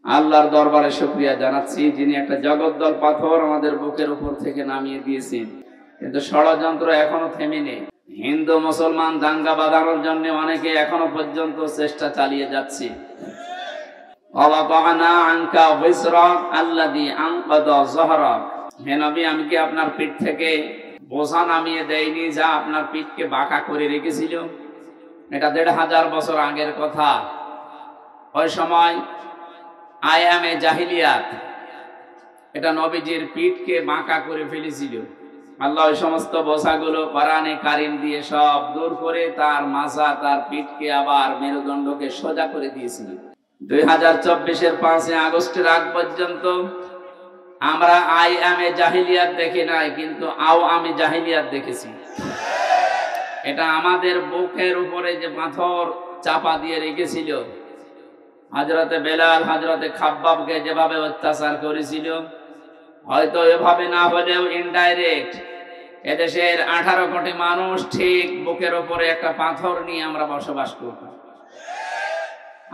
আল্লাহর দরবারে শুকরিয়া জানাচ্ছি, যিনি একটা জগদ্দল পাথর আমাদের বুকের উপর থেকে নামিয়ে দিয়েছেন। কিন্তু ষড়যন্ত্র এখনো থেমেনি। হিন্দু মুসলমান দাঙ্গা বাঁধানোর জন্য অনেকে এখনো পর্যন্ত চেষ্টা চালিয়ে যাচ্ছে। হে নবী, আমি কি আপনার পিঠ থেকে বোঝা নামিয়ে দেয়নি যা আপনার পিঠকে বাঁকা করে রেখেছিল? এটা ১৫০০ বছর আগের কথা। ওই সময় আয়ামে জাহিলিয়াত, এটা নবীজির পিঠকে বাঁকা করে ফেলেছিল। আল্লাহ ওই সমস্ত বোঝাগুলো কোরআনে কারিম দিয়ে সব দূর করে তার মাথা, তার পিঠকে আবার মেরুদণ্ডকে সোজা করে দিয়েছিল। ২০২৪-এর ৫ই আগস্টের আগ পর্যন্ত আমরা আয়ামে জাহিলিয়াত দেখি নাই, কিন্তু আওয়ামে জাহিলিয়াত দেখেছি। এটা আমাদের বুকের উপরে যে পাথর চাপা দিয়ে রেখেছিল, হযরতে বেলাল, হযরতে খাব্বাবকে যেভাবে অত্যাচার করেছিল, হয়তো এভাবে না হলেও ইনডাইরেক্ট এদেশের 18 কোটি মানুষ ঠিক বুকের উপরে একটা পাথর নিয়ে আমরা বসবাস করতাম।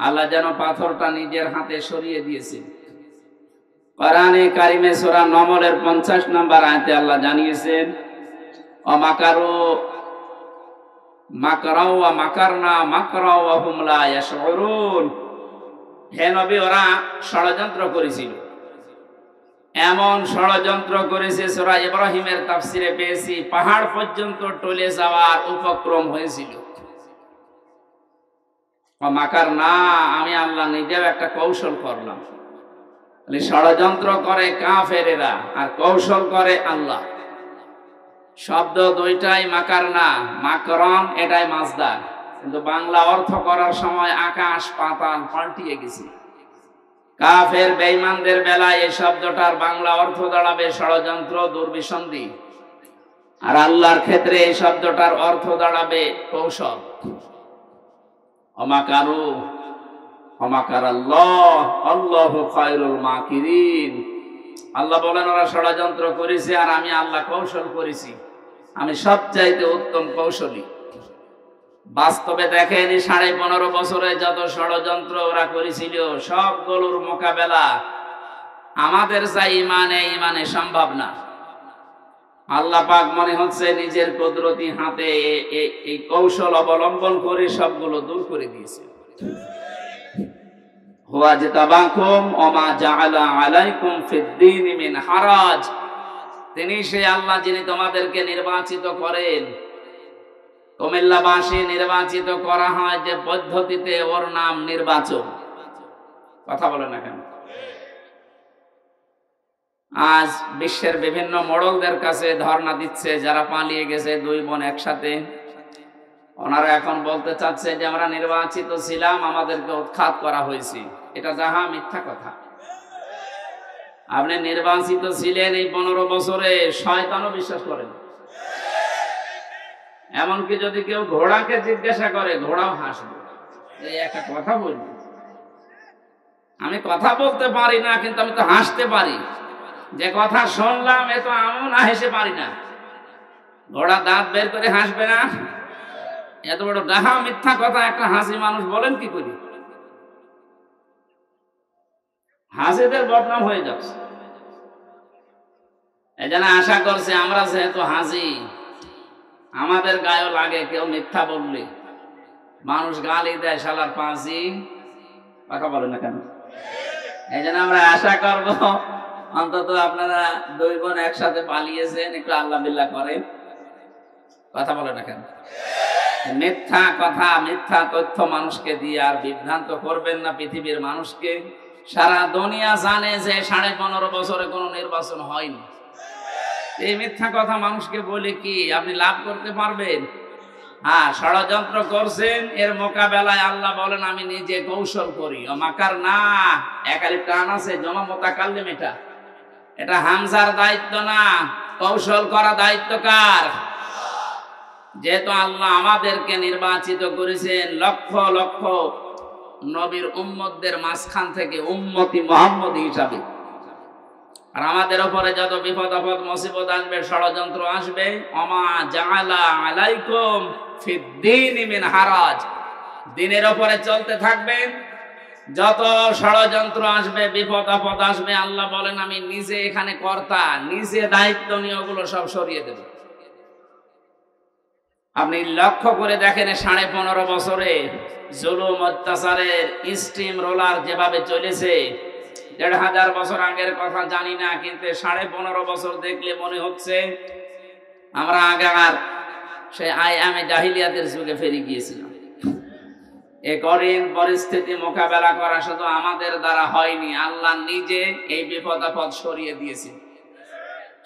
আল্লাহ যেন পাথরটা নিজের হাতে সরিয়ে দিয়েছে। কোরআনে কারিমে সূরা নমলের 50 নম্বর আয়াতে আল্লাহ জানিয়েছেন, অমাকারু মাকরাও ওয়া মাকারনা মাকরাও ওয়া হুম লা ইয়াশউরুন। হে নবী, ওরা ষড়যন্ত্র করেছিল, এমন ষড়যন্ত্র করেছে সূরা ইব্রাহিমের তাফসিরে পেয়েছি পাহাড় পর্যন্ত টলে যাওয়ার উপক্রম হয়েছিল। মাকার না, আমি আল্লাহ নিজেও একটা কৌশল করলাম। ষড়যন্ত্র করে কাফেরেরা আর কৌশল করে আল্লাহ। শব্দ দুইটাই মাকার না, মাকরন এটাই মাসদার, কিন্তু বাংলা অর্থ করার সময় আকাশ পাতাল পাল্টিয়ে গেছে। কাফের বেঈমানদের বেলায় এই শব্দটার বাংলা অর্থ দাঁড়াবে ষড়যন্ত্র, দুর্বিসন্ধি, আর আল্লাহর ক্ষেত্রে এই শব্দটার অর্থ দাঁড়াবে কৌশল। অমাকারু অমাকার আল্লাহ আল্লাহু খায়রুল মাকিরিন। আল্লাহ বলেন, ওরা ষড়যন্ত্র করেছে আর আমি আল্লাহ কৌশল করেছি, আমি সবচাইতে উত্তম কৌশলী। বাস্তবে দেখেন, 15.5 বছরে যত ষড়যন্ত্র ওরা করেছিল সবগুলোর মোকাবেলা আমাদের চাই ইমানে সম্ভব না। আল্লাহ পাক মনে হচ্ছে নিজের কুদরতি হাতে এই কৌশল অবলম্বন করে সবগুলো দূর করে দিয়েছে। হুয়া জিতাবাকুম ওয়া মা জাআলা আলাইকুম ফিদ-দীন মিন হারাজ। তিনি সেই আল্লাহ যিনি তোমাদেরকে নির্বাচিত করেন। কুমিল্লাবাসী নির্বাচিত করা হয় যে পদ্ধতিতে, ওর নাম নির্বাচন। কথা বলে না কেন? আজ বিশ্বের বিভিন্ন মোড়লদের কাছে ধর্ণা দিচ্ছে যারা পালিয়ে গেছে, 2 বোন একসাথে। ওনারা এখন বলতে চাচ্ছে যে আমরা নির্বাচিত ছিলাম, আমাদেরকে উৎখাত করা হয়েছে। এটা যাহা মিথ্যা কথা। আপনি নির্বাচিত ছিলেন এই 15 বছরে, শয়তানও বিশ্বাস করেন। এমনকি যদি কেউ ঘোড়াকে জিজ্ঞাসা করে, ঘোড়াও হাসবে। এই একটা কথা বলবো, আমি কথা বলতে পারি না, কিন্তু আমি তো হাসতে পারি। যে কথা শুনলাম এ তো আমিও না হেসে পারি না। ঘোড়া দাঁত বের করে হাসবে না? এত বড় ডাহা মিথ্যা কথা একটা হাসি মানুষ বলেন কি করি? হাসিদের বদনাম হয়ে যাচ্ছে। এই জন্য আশা করছে আমরা যেহেতু হাসি, আমাদের গায়েও লাগে কেউ মিথ্যা বললে। মানুষ গালি দেয়, শালার পাঁচি। কথা বলে না কেন? এই জন্য আমরা আশা করব অন্তত আপনারা 2 বোন একসাথে পালিয়েছেন, একটু আল্লাহ বিল্লাহ করেন। কথা বলে না কেন? মিথ্যা কথা, মিথ্যা তথ্য মানুষকে দিয়ে আর বিভ্রান্ত করবেন না পৃথিবীর মানুষকে। সারা দুনিয়া জানে যে 15.5 বছরে কোনো নির্বাচন হয়নি। এই মিথ্যা কথা মানুষকে বলে কি আপনি লাভ করতে পারবেন? হ্যাঁ, ষড়যন্ত্র করছেন, এর মোকাবেলায় আল্লাহ বলেন আমি নিজে কৌশল করি। মাকার না, একালি টান আছে, জমা মোতাকাল্লিম। এটা হামজার দায়িত্ব না, কৌশল করা দায়িত্ব কার? যেহেতু আল্লাহ আমাদেরকে নির্বাচিত করেছেন লক্ষ লক্ষ নবীর উম্মতদের মাঝখান থেকে উম্মতি মুহাম্মদী হিসাবে, আর আমাদের উপরে যত বিপদ আপদ মুসিবত আসবে, ষড়যন্ত্র আসবে, ওমা জাআলা আলাইকুম ফিদ-দীন মিন হারাজ, দিনের উপরে চলতে থাকবেন, যত ষড়যন্ত্র আসবে, বিপদ আপদ আসবে, আল্লাহ বলেন আমি নিজে এখানে কর্তা, নিজে দায়িত্ব নিয়ে ওগুলো সব সরিয়ে দেব। আপনি লক্ষ্য করে দেখেন 15.5 বছরে জুলুম অত্যাচারের স্টিম রোলার যেভাবে চলেছে, 1500 বছর আগের কথা জানি না, কিন্তু 15.5 বছর দেখলে মনে হচ্ছে আমরা আগার সেই আইয়ামে জাহিলিয়াতের যুগে ফিরে গিয়েছিলাম। এই কঠিন পরিস্থিতি মোকাবেলা করা শুধু আমাদের দ্বারা হয়নি, আল্লাহ নিজে এই বিপদ আপদ সরিয়ে দিয়েছেন।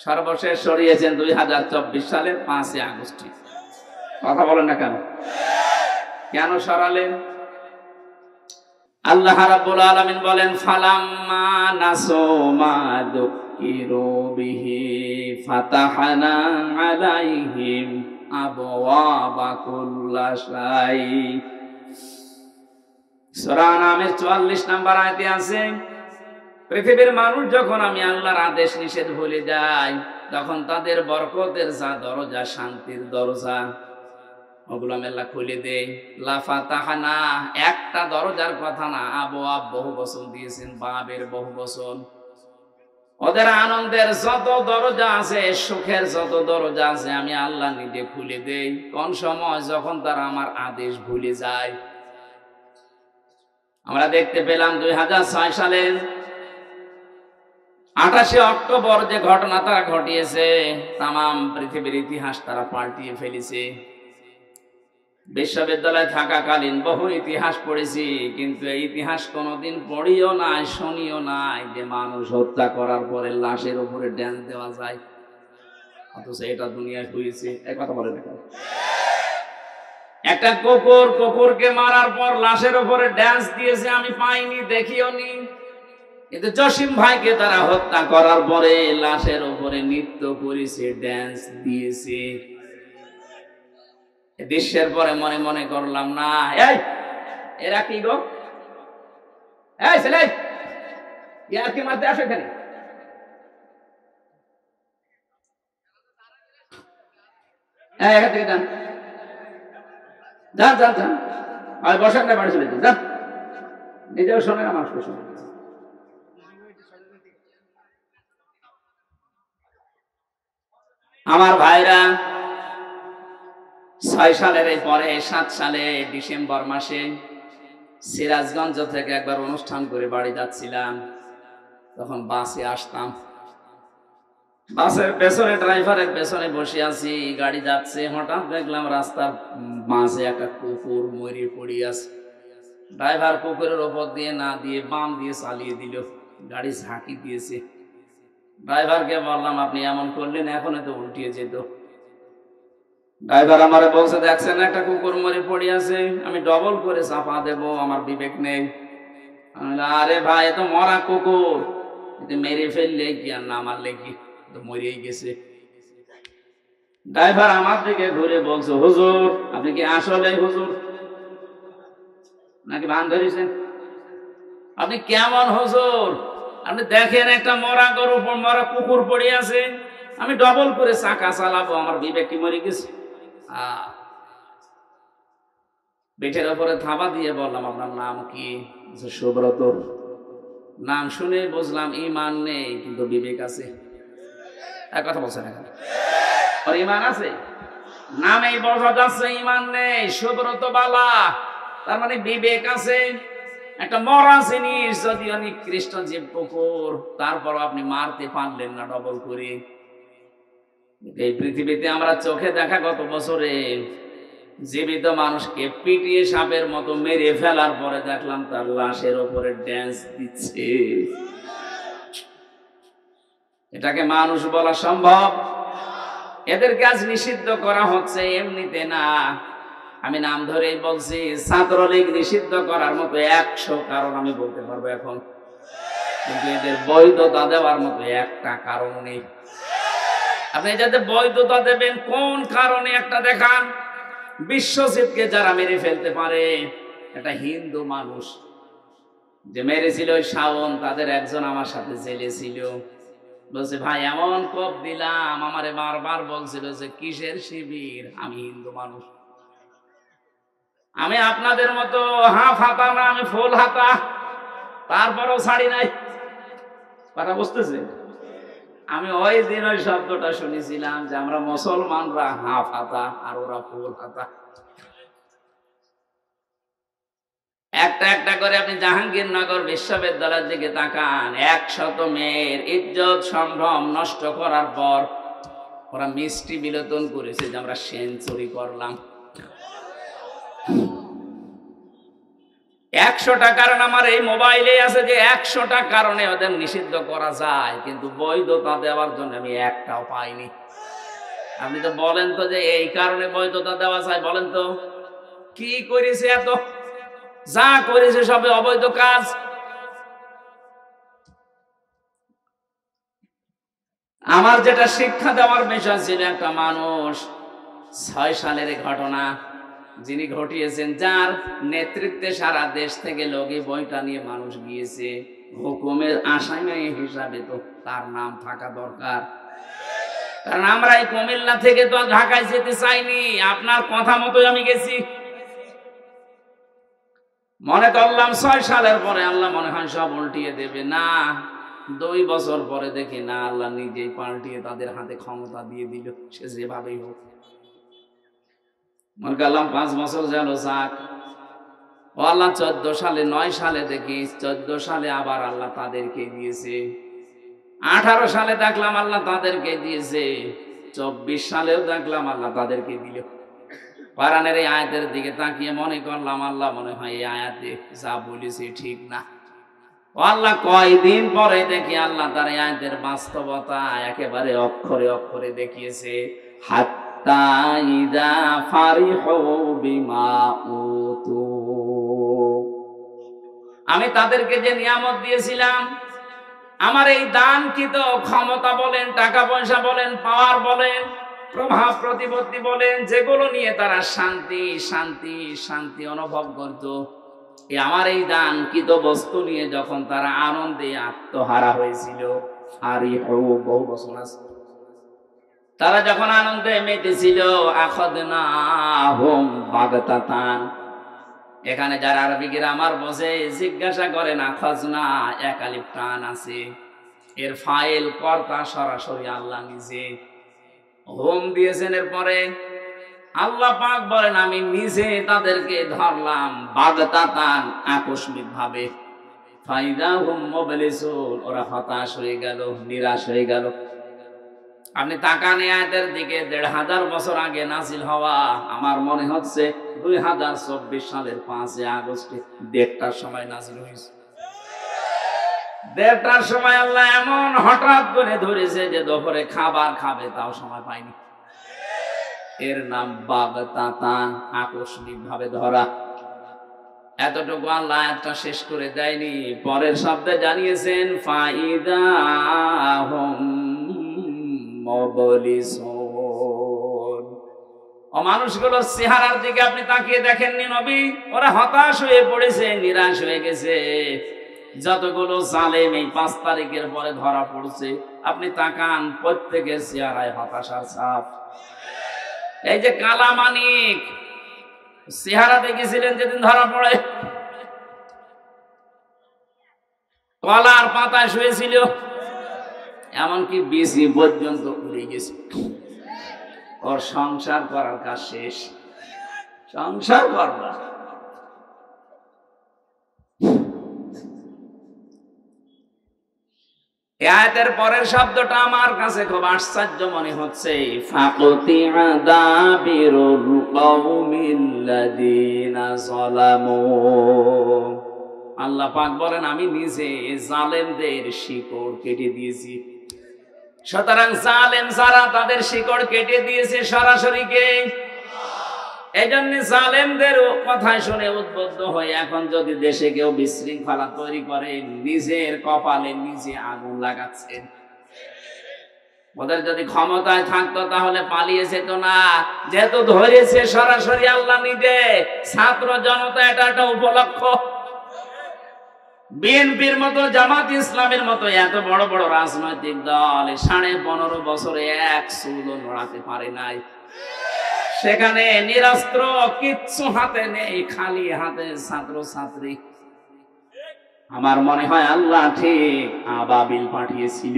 সর্বশেষ সরিয়েছেন 2024 সালের 5 আগস্ট। কথা বলেন না কেন? কেন সরালেন? আল্লাহ রাব্বুল আলামিন বলেন ফালাম্মা নাসু মা যুকিরু বিহি ফাতাহনা আলাইহিম আবওয়াবা কুল্লা শাই। সূরা নামের 44 নম্বর আয়াতে আছে, পৃথিবীর মানুষ যখন আমি আল্লাহর আদেশ নিষেধ ভুলে যায়, তখন তাদের বরকতের যা দরজা, শান্তির দরজা, ওগুলো আমি আল্লাহ খুলে দেই। লা ফাতাহনা, একটা দরজার কথা না, আবওয়াব বহু বচন দিয়েছেন, বাবের বহু বচন। ওদের আনন্দের যত দরজা আছে, সুখের যত দরজা আছে, আমি আল্লাহ নিজে খুলে দেই। কোন সময়? যখন তারা আমার আদেশ ভুলে যায়। আমরা দেখতে পেলাম 2006 সালের 28 অক্টোবর যে ঘটনা তারা ঘটিয়েছে, তামাম পৃথিবীর ইতিহাস তারা পাল্টিয়ে ফেলেছে। বিশ্ববিদ্যালয়ে থাকাকালীন বহু ইতিহাস পড়েছি, কিন্তু এই ইতিহাস কোনোদিন পড়িও নাই, শুনিও নাই যে মানুষ হত্যা করার পরে লাশের উপরে ড্যান্স দেওয়া যায়। অথচ এটা দুনিয়ায় হয়েছে। এই কথা বলে দেখা, একটা কুকুরকে মারার পর লাশের উপরে ড্যান্স দিয়েছে, আমি পাইনি, দেখিও নি। কিন্তু জসিম ভাইকে তারা হত্যা করার পরে লাশের উপরে নৃত্য করেছে, ড্যান্স দিয়েছে। দৃশ্যের পরে মনে মনে করলাম, না এই এরা কি গো, এই ছেলে ইয়ার কি মারতে আসে এখানে? এখান থেকে যান যান যান যান, আর বসান না, বাড়ি চলে যান। নিজেও শোনে না, মানুষকে শোনে। আমার ভাইরা, 6 সালের পরে 7 সালে ডিসেম্বর মাসে সিরাজগঞ্জ থেকে একবার অনুষ্ঠান করে বাড়ি যাচ্ছিলাম। তখন বাসে আসতাম, বাসের পেছনে, ড্রাইভারের পেছনে বসে আছি, গাড়ি যাচ্ছে। হঠাৎ দেখলাম রাস্তার মাঝে একটা কুকুর মরে পড়ে আছে। ড্রাইভার কুকুরের ওপর দিয়ে না দিয়ে বাম দিয়ে চালিয়ে দিল, গাড়ি ঝাঁকি দিয়েছে। ড্রাইভারকে বললাম, আপনি এমন করলেন, এখন তো উল্টিয়ে যেত। ড্রাইভার আমারে বলছে, দেখছেন একটা কুকুর মরে পড়ে আছে, আমি ডবল করে চাপা দেব, আমার বিবেক নেই। আরে ভাই, এ তো মরা কুকুর, মেরে ফেললে কি আর না মারলে কি, তো মরেই গেছে। ড্রাইভার আমার দিকে ঘুরে বলছে, হুজুর আপনি কি আসলে হুজুর নাকি ভান ধরেছেন? আপনি কেমন হুজুর? আপনি দেখেন একটা মরা গরু, মরা কুকুর পড়ে আছে, আমি ডবল করে চাকা চালাবো, আমার বিবেক কি মরে গেছে? পেটের উপরে থাবা দিয়ে বললাম, আপনার নাম কি? সুব্রত। নাম শুনে বুঝলাম ঈমান নেই, কিন্তু বিবেক আছে। এক কথা বলছেন, এখন আর ঈমান আছে? নামেই বোঝা যাচ্ছে ঈমান নেই। সুব্রত বালা, তার মানে বিবেক আছে। একটা মরা জিনিস, যদিও নিকৃষ্ট জীব কুকুর, তারপর আপনি মারতে পারলেন না ডবল করে। এই পৃথিবীতে আমরা চোখে দেখা গত বছরে জীবিত মানুষকে পিটিয়ে সাপের মতো মেরে ফেলার পরে দেখলাম তার লাশের ওপরে ড্যান্স দিচ্ছে। এটাকে মানুষ বলা সম্ভব? এদের কাজ নিষিদ্ধ করা হচ্ছে এমনিতে না, আমি নাম ধরেই বলছি। ছাত্রলীগ নিষিদ্ধ করার মতো 100 কারণ আমি বলতে পারবো এখন, কিন্তু এদের বৈধতা দেওয়ার মতো একটা কারণ নেই। আপনি যাতে বৈধতা দেবেন, কোন কারণে একটা দেখান। বিশ্বজিৎকে যারা মেরে ফেলতে পারে, একটা হিন্দু মানুষ যে মেরেছিল ওই শাওন, তাদের একজন আমার সাথে জেলে ছিল। বলছে, ভাই এমন কোপ দিলাম, আমারে বারবার বলছিল যে কিসের শিবির, আমি হিন্দু মানুষ, আমি আপনাদের মতো হাফ হাতা না, আমি ফুল হাতা। তারপরেও ছাড়ি নাই। কথা বুঝতেছে? আমি ওই দিন ওই শব্দটা শুনেছিলাম যে আমরা মুসলমানরা হাফ হাতা আর ওরা ফুল হাতা। একটা একটা করে আপনি জাহাঙ্গীরনগর বিশ্ববিদ্যালয়ের দিকে তাকান, 100 মেয়ের ইজ্জত সম্ভ্রম নষ্ট করার পর ওরা মিষ্টি বিলোচন করেছে যে আমরা সেঞ্চুরি করলাম। 100টা কারণ আমার এই মোবাইলে আছে যে 100টা কারণে ওদের নিষিদ্ধ করা যায়, কিন্তু বৈধতা দেওয়ার জন্য আমি একটাও পাইনি। আপনি তো বলেন তো যে এই কারণে বৈধতা দেওয়া যায়, বলেন তো কি করেছে? এত যা করেছে সবে অবৈধ কাজ। আমার যেটা শিক্ষা দেওয়ার বিষয় ছিল, একটা মানুষ 6 সালের ঘটনা যিনি ঘটিয়েছেন, যার নেতৃত্বে সারা দেশ থেকে লোকে বইটা নিয়ে মানুষ গিয়েছে, হুকুমের আসামি হিসাবে তো তার নাম থাকা দরকার। কারণ আমরা এই কুমিল্লা থেকে তো ঢাকায় যেতে চাইনি, আপনার কথা মতোই আমি গেছি। মনে করলাম 6 সালের পরে আল্লাহ মনে হয় সব উল্টিয়ে দেবে, না 2 বছর পরে দেখি না, আল্লাহ নিজেই পাল্টিয়ে তাদের হাতে ক্ষমতা দিয়ে দিল, সে যেভাবেই হোক। মনে করলাম 5 বছর গেল যাক, ও আল্লাহ 14 সালে 9 সালে দেখি 14 সালে আবার আল্লাহ তাদেরকে দিয়েছে, 18 সালে দেখলাম আল্লাহ তাদেরকে দিয়েছে, 24 সালেও দেখলাম আল্লাহ তাদেরকে দিল। কোরআনের এই আয়াতের দিকে তাকিয়ে মনে করলাম আল্লাহ মনে হয় এই আয়াতে যা বলেছে ঠিক না। ও আল্লাহ কয়দিন পরে দেখি আল্লাহ তার এই আয়াতের বাস্তবতা একেবারে অক্ষরে অক্ষরে দেখিয়েছে। হাত্তা ইযা ফারিহু বিমা উতু, আমি তাদেরকে যে নিয়ামত দিয়েছিলাম, আমার এই দানকৃত ক্ষমতা বলেন, টাকা পয়সা বলেন, পাওয়ার বলেন, প্রভাব প্রতিপত্তি বলেন, যেগুলো নিয়ে তারা শান্তি শান্তি শান্তি অনুভব করত, আমার এই দানকৃত বস্তু নিয়ে যখন তারা আনন্দে আত্মহারা হয়েছিল, বহু বছর আছে, তারা যখন আনন্দে মেতেছিল, আখাযনাহুম বাগতাতান। এখানে যারা আরবি গ্রামার বোঝে জিজ্ঞাসা করেন, আখাযনা এক আলিফ টান আছে, এর ফাইল কর্তা সরাসরি আল্লাহ নিজে, হোম দিয়েছেন। এর পরে আল্লাহ পাক বলেন আমি নিজে তাদেরকে ধরলাম বাগতাতান, আকস্মিক ভাবে। ফাইদাহুম মুবলিসুন, ওরা হতাশ হয়ে গেল, নিরাশ হয়ে গেল। আপনি তাকান এই আয়াতের দিকে, 1500 বছর আগে নাজিল হওয়া, আমার মনে হচ্ছে 2024 সালের 5 আগস্টে 1:30টার সময় নাজিল হয়েছে। 1:30টার সময় আল্লাহ এমন হঠাৎ করে ধরেছে যে দুপুরে খাবার খাবে তাও সময় পায়নি। এর নাম বাগতাতান, আকস্মিক ভাবে ধরা। এতটুকু আল্লাহ আয়াতটা শেষ করে দেয়নি, পরের শব্দে জানিয়েছেন ফাইদাহুম মুবলিসুন। ও মানুষগুলোর চেহারার দিকে আপনি তাকিয়ে দেখেননি নবী? ওরা হতাশ হয়ে পড়েছে, নিরাশ হয়ে গেছে। যতগুলো জালেম এই 5 তারিখের পরে ধরা পড়ছে, আপনি তাকান প্রত্যেকের চেহারায় হতাশার ছাপ। এই যে কালা মানিক চেহারা দেখেছিলেন যেদিন ধরা পড়ে, কলার পাতায় শুয়েছিল, এমনকি বিসি পর্যন্ত উড়ে গেছে। ওর সংসার করার কাজ শেষ, সংসার করবা। আয়াতের পরের শব্দটা আমার কাছে খুব আশ্চর্য মনে হচ্ছে, ফাকুতিআ দাবিরুল কওমিল্লাযীনা যালামু। আল্লাহ পাক বলেন আমি নিজে জালেমদের শিকড় কেটে দিয়েছি। সুতরাং জালেম যারা তাদের শিকড় কেটে দিয়েছে সরাসরি কে? এইজন্য জালেমদের কথায় শুনে উদ্বুদ্ধ হয়ে এখন যদি দেশে কেউ বিশৃঙ্খলা তৈরি করে, নিজের কপালে নিজে আগুন লাগাচ্ছেন। ওদের যদি ক্ষমতায় থাকতো তাহলে পালিয়ে যেত না, যেহেতু ধরেছে সরাসরি আল্লাহ নিজে। ছাত্র জনতা এটা একটা উপলক্ষ। বিএনপির মতো, জামাত ইসলামের মতো এত বড় বড় রাজনৈতিক দল 15.5 বছরে এক চুলও নড়াতে পারে নাই। সেখানে নিরস্ত্র, কিচ্ছু হাতে নেই, খালি হাতে ছাত্র ছাত্রী। আমার মনে হয় আল্লাহ ঠিক আবাবিল পাঠিয়েছিল।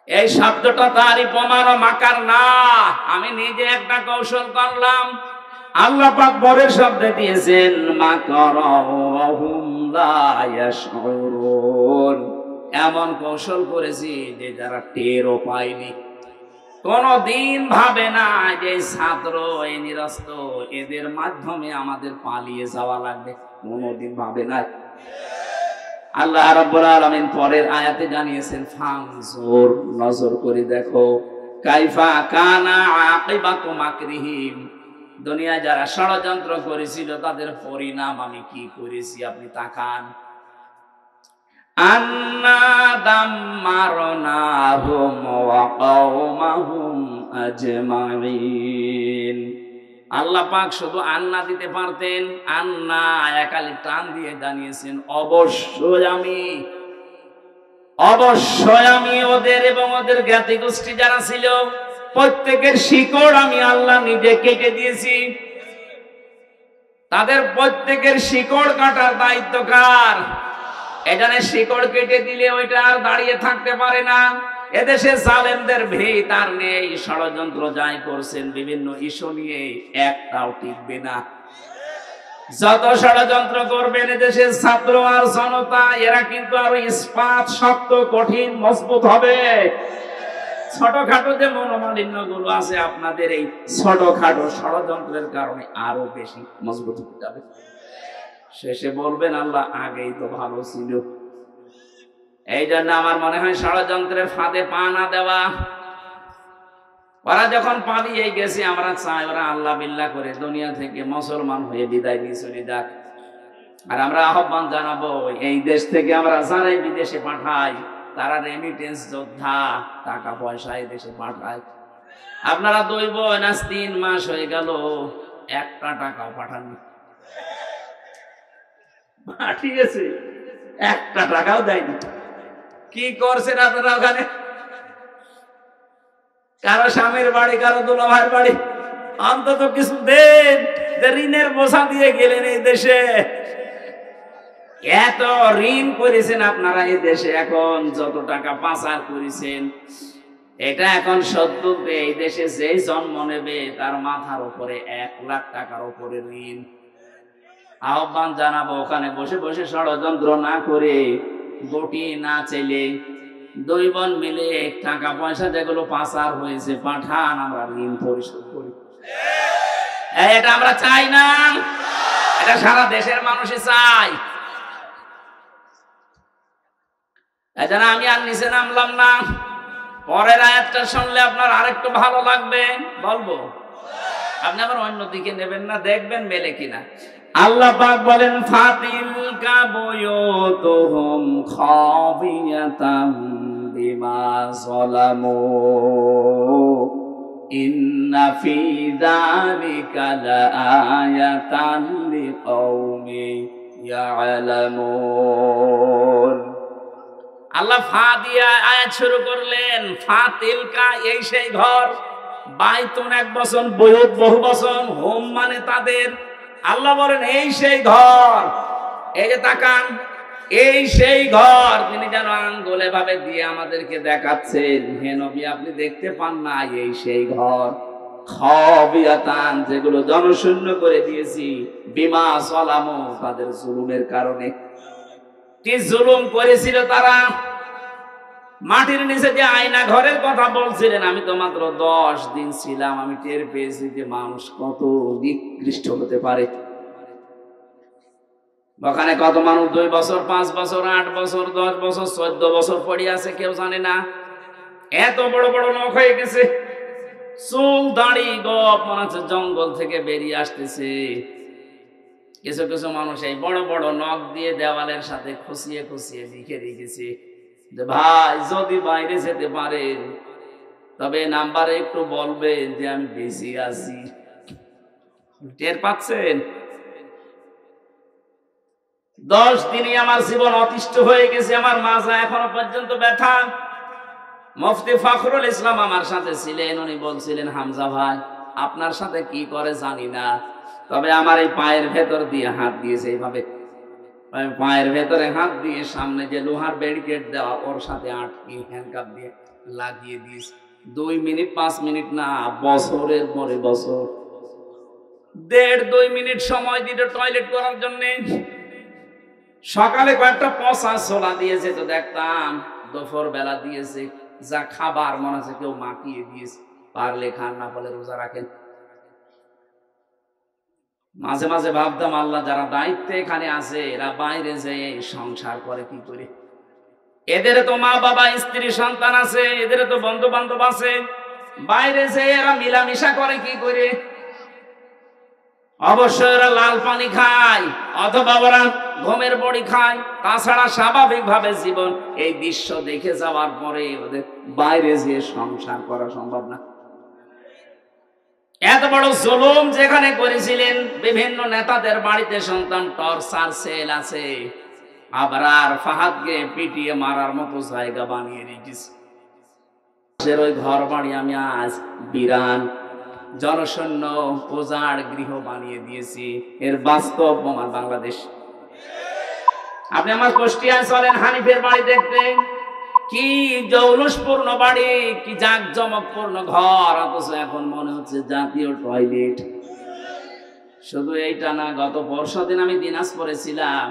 এই শব্দটা তারই প্রমাণ মাকার না, আমি নিজে একটা কৌশল করলাম। আল্লাহ পাক বরের শব্দ দিয়েছেন মাকারাহুম লা ইয়াশউরুন, এমন কৌশল করেছি যে যারা টেরও পায়নি। কোনদিন ভাবে না যে ছাত্র এই নিরস্ত এদের মাধ্যমে আমাদের পালিয়ে যাওয়া লাগবে, কোনদিন ভাবে না। আল্লাহ রাব্বুল আলামিন পরের আয়াতে জানিয়েছেন ফানজুর, নজর করে দেখো, কাইফা কানা আকিবাতু মাকরিহিম, দুনিয়ায় যারা ষড়যন্ত্র করেছিল তাদের পরিণাম আমি কি করেছি আপনি তাকান। আন্না দাম্মারনাহুম ওয়া কওমাহুম আজমাইন। আল্লাহ পাক শুধু আন্না দিতে পারতেন, আন্না একালি টান দিয়ে জানিয়েছেন অবশ্যই আমি ওদের এবং ওদের জ্ঞাতি গোষ্ঠী যারা ছিল প্রত্যেকের শিকড় আমি আল্লাহ নিজে কেটে দিয়েছি। তাদের প্রত্যেকের শিকড় কাটার দায়িত্ব কার? এখানে শিকড় কেটে দিলে ওইটা আর দাঁড়িয়ে থাকতে পারে না। এদেশে জালেমদের ভিত আর নেই, ষড়যন্ত্র যাই করছেন বিভিন্ন ইস্যু নিয়ে একটাও টিকবে না। যত ষড়যন্ত্র করবেন এদেশের ছাত্র আর জনতা এরা কিন্তু আরো ইস্পাত শক্ত কঠিন মজবুত হবে। ছোটখাটো যে মনোমালিন্য গুলো আছে আপনাদের এই ছোটখাটো ষড়যন্ত্রের কারণে আরো বেশি মজবুত হয়ে যাবে। শেষে বলবেন আল্লাহ আগেই তো ভালো ছিল। এই জন্য আমার মনে হয় ষড়যন্ত্রের ফাঁদে পা না দেওয়া। ওরা যখন পালিয়ে গেছে আমরা চাই ওরা আল্লাহ বিল্লাহ করে দুনিয়া থেকে মুসলমান হয়ে বিদায় নিয়ে চলে যাক। আর আমরা আহ্বান জানাবো এই দেশ থেকে আমরা যারাই বিদেশে পাঠাই তারা রেমিটেন্স যোদ্ধা, টাকা পয়সা এই দেশে পাঠায়। আপনারা 2 বোন আজ 3 মাস হয়ে গেল একটা টাকাও পাঠাননি। ঠিক আছে, একটা টাকাও দেয়নি। কি করছেন আপনারা ওখানে? কারো স্বামীর বাড়ি, কারো দুলা ভাইয়ের বাড়ি, অন্তত কিছু দেন। যে ঋণের বোঝা দিয়ে গেলেন এই দেশে, এত ঋণ করেছেন আপনারা এই দেশে, এখন যত টাকা পাচার করেছেন এটা এখন সত্য এই দেশে যেই জন্ম নেবে তার মাথার উপরে 1 লাখ টাকার উপরে ঋণ। আহ্বান জানাবো ওখানে বসে বসে ষড়যন্ত্র না করে, বটি না চেলে 2 বোন মিলে টাকা পয়সা যেগুলো পাচার হয়েছে পাঠান, আমরা ঋণ পরিশোধ করি। এটা আমরা চাই না, এটা সারা দেশের মানুষই চাই। এজন্য আমি আর নিচে নামলাম না। পরের আয়াতটা শুনলে আপনার আরেকটু ভালো লাগবে, বলবো। আপনি আবার অন্য দিকে নেবেন না, দেখবেন মেলে কিনা। আল্লাহ পাক বলেন ফাতিলকা বুয়ুতুহুম খাবিয়াতাম বিমা যালামু ইন্না ফি যালিকা লাআয়াতান লিকাওমিন ইয়ালামুন। আল্লাহ ফা দিয়ে আয়াত শুরু করলেন। ফাতিলকা এই সেই ঘর, বাইতুন 1 বছর, বুয়ুত বহু বছর, হোম মানে তাদের। আল্লাহ বলেন এই সেই ঘর, এই যে তাকান, এই সেই ঘর। তিনি যেন আঙ্গুলে ভাবে দিয়ে আমাদেরকে দেখাচ্ছেন, হে নবী আপনি দেখতে পান না, এই সেই ঘর। খাবিয়াতান, যেগুলো জনশূন্য করে দিয়েছি, বিমা সালামু, তাদের জুলুমের কারণে। কি জুলুম করেছিল তারা? মাটির নিচে যে আয়না ঘরের কথা বলছিলেন, আমি তো মাত্র 10 দিন ছিলাম, আমি টের পেয়েছি যে মানুষ কত নিকৃষ্ট হতে পারে। ওখানে কত মানুষ 2 বছর, 5 বছর, 8 বছর, 10 বছর, 14 বছর পড়ে আছে, কেউ জানে না। এত বড় বড় নখ হয়ে গেছে, চুল দাড়ি গপ মনে হচ্ছে জঙ্গল থেকে বেরিয়ে আসতেছে। কিছু কিছু মানুষ এই বড় বড় নখ দিয়ে দেওয়ালের সাথে খুশিয়ে খুশিয়ে লিখে রেখেছে যে ভাই যদি বাইরে যেতে পারেন তবে নাম্বারে একটু বলবেন যে আমি বেশি আছি। টের পাচ্ছেন? 10 দিনই আমার জীবন অতিষ্ঠ হয়ে গেছে, আমার মাজা এখনো পর্যন্ত ব্যথা। মুফতি ফখরুল ইসলাম আমার সাথে ছিলেন, উনি বলছিলেন হামজা ভাই আপনার সাথে কি করে জানি না, তবে আমার এই পায়ের ভেতর দিয়ে হাত দিয়েছে এইভাবে। পায়ের ভেতরে হাত দিয়ে সামনে যে লোহার ব্যারিকেড দেওয়া ওর সাথে আটকে হ্যান্ডকাপ দিয়ে লাগিয়ে দিস। 2 মিনিট 5 মিনিট না, বছরের পরে বছর 1.5-2 মিনিট সময় দিতে টয়লেট করার জন্য। সকালে কয়েকটা পচা ছোলা দিয়েছে তো দেখতাম, দুপুর বেলা দিয়েছে, যা খাবার মনে হচ্ছে কেউ মাখিয়ে দিয়েছে। পারলে খান, না পারলে রোজা রাখেন। মাঝে মাঝে ভাবতাম আল্লাহ যারা দায়িত্বে এখানে আছে এরা বাইরে যেয়ে সংসার করে কি করে? এদের তো মা বাবা স্ত্রী সন্তান আছে, এদের তো বন্ধু বান্ধব আছে, বাইরে যেয়ে এরা মিলামিশা করে কি করে? অবশ্যই এরা লাল পানি খায় অথবা ওরা ঘুমের বড়ি খায়। তাছাড়া স্বাভাবিক ভাবে জীবন এই দৃশ্য দেখে যাওয়ার পরে ওদের বাইরে যেয়ে সংসার করা সম্ভব না। এত বড় জুলুম যেখানে করেছিলেন, বিভিন্ন নেতাদের বাড়িতে সন্তান টর্চার সেল আছে, আবার আর ফাহাদকে পিটিয়ে মারার মতো জায়গা বানিয়ে রেখেছে। ওই ঘর বাড়ি আমি আজ বিরান জনশূন্য উজাড় গৃহ বানিয়ে দিয়েছি। এর বাস্তব প্রমাণ বাংলাদেশ। আপনি আমার কুষ্টিয়ায় চলেন, হানিফের বাড়ি দেখতে, কি জৌলুসপূর্ণ বাড়ি, কি জাঁকজমকপূর্ণ ঘর, অথচ এখন মনে হচ্ছে জাতীয় টয়লেট। শুধু এইটা না, গত পরশুদিন আমি দিনাজপুরে ছিলাম,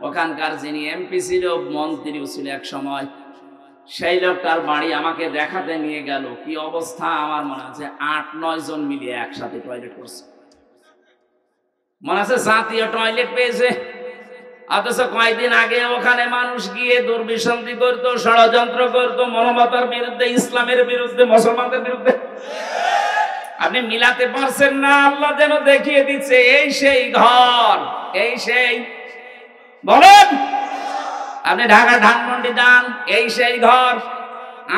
ওখানকার যিনি এমপি ছিল, মন্ত্রীও ছিল এক সময়, সেই লোকটার বাড়ি আমাকে দেখাতে নিয়ে গেল। কি অবস্থা, আমার মনে হচ্ছে 8-9 জন মিলিয়ে একসাথে টয়লেট করছে। মনে আছে জাতীয় টয়লেট পেয়েছে, অথচ কয়েকদিন আগে ওখানে মানুষ গিয়ে দুর্বিসন্ধি করতো, ষড়যন্ত্র করতো মানবতার বিরুদ্ধে, ইসলামের বিরুদ্ধে, মুসলমানদের বিরুদ্ধে। আপনি মিলাতে পারছেন না। আল্লাহ যেন দেখিয়ে দিচ্ছে এই সেই ঘর, এই সেই, বলেন আপনি ঢাকা ধানমন্ডি যান, এই সেই ঘর।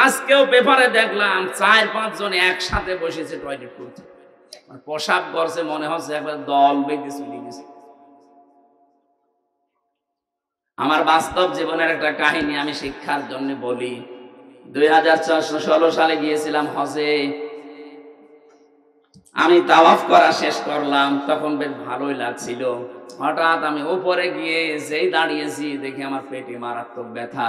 আজকেও পেপারে দেখলাম 4-5 জন একসাথে বসেছে টয়লেট করছে, প্রসাব করছে, মনে হচ্ছে একবার দল বেঁধে চলে গেছে। আমার বাস্তব জীবনের একটা কাহিনী আমি শিক্ষার জন্য বলি। 2016 সালে গিয়েছিলাম হজে। আমি তাওয়াফ করা শেষ করলাম, তখন বেশ ভালোই লাগছিল। হঠাৎ আমি উপরে গিয়ে যেই দাঁড়িয়েছি, দেখি আমার পেটে মারাত্মক ব্যথা।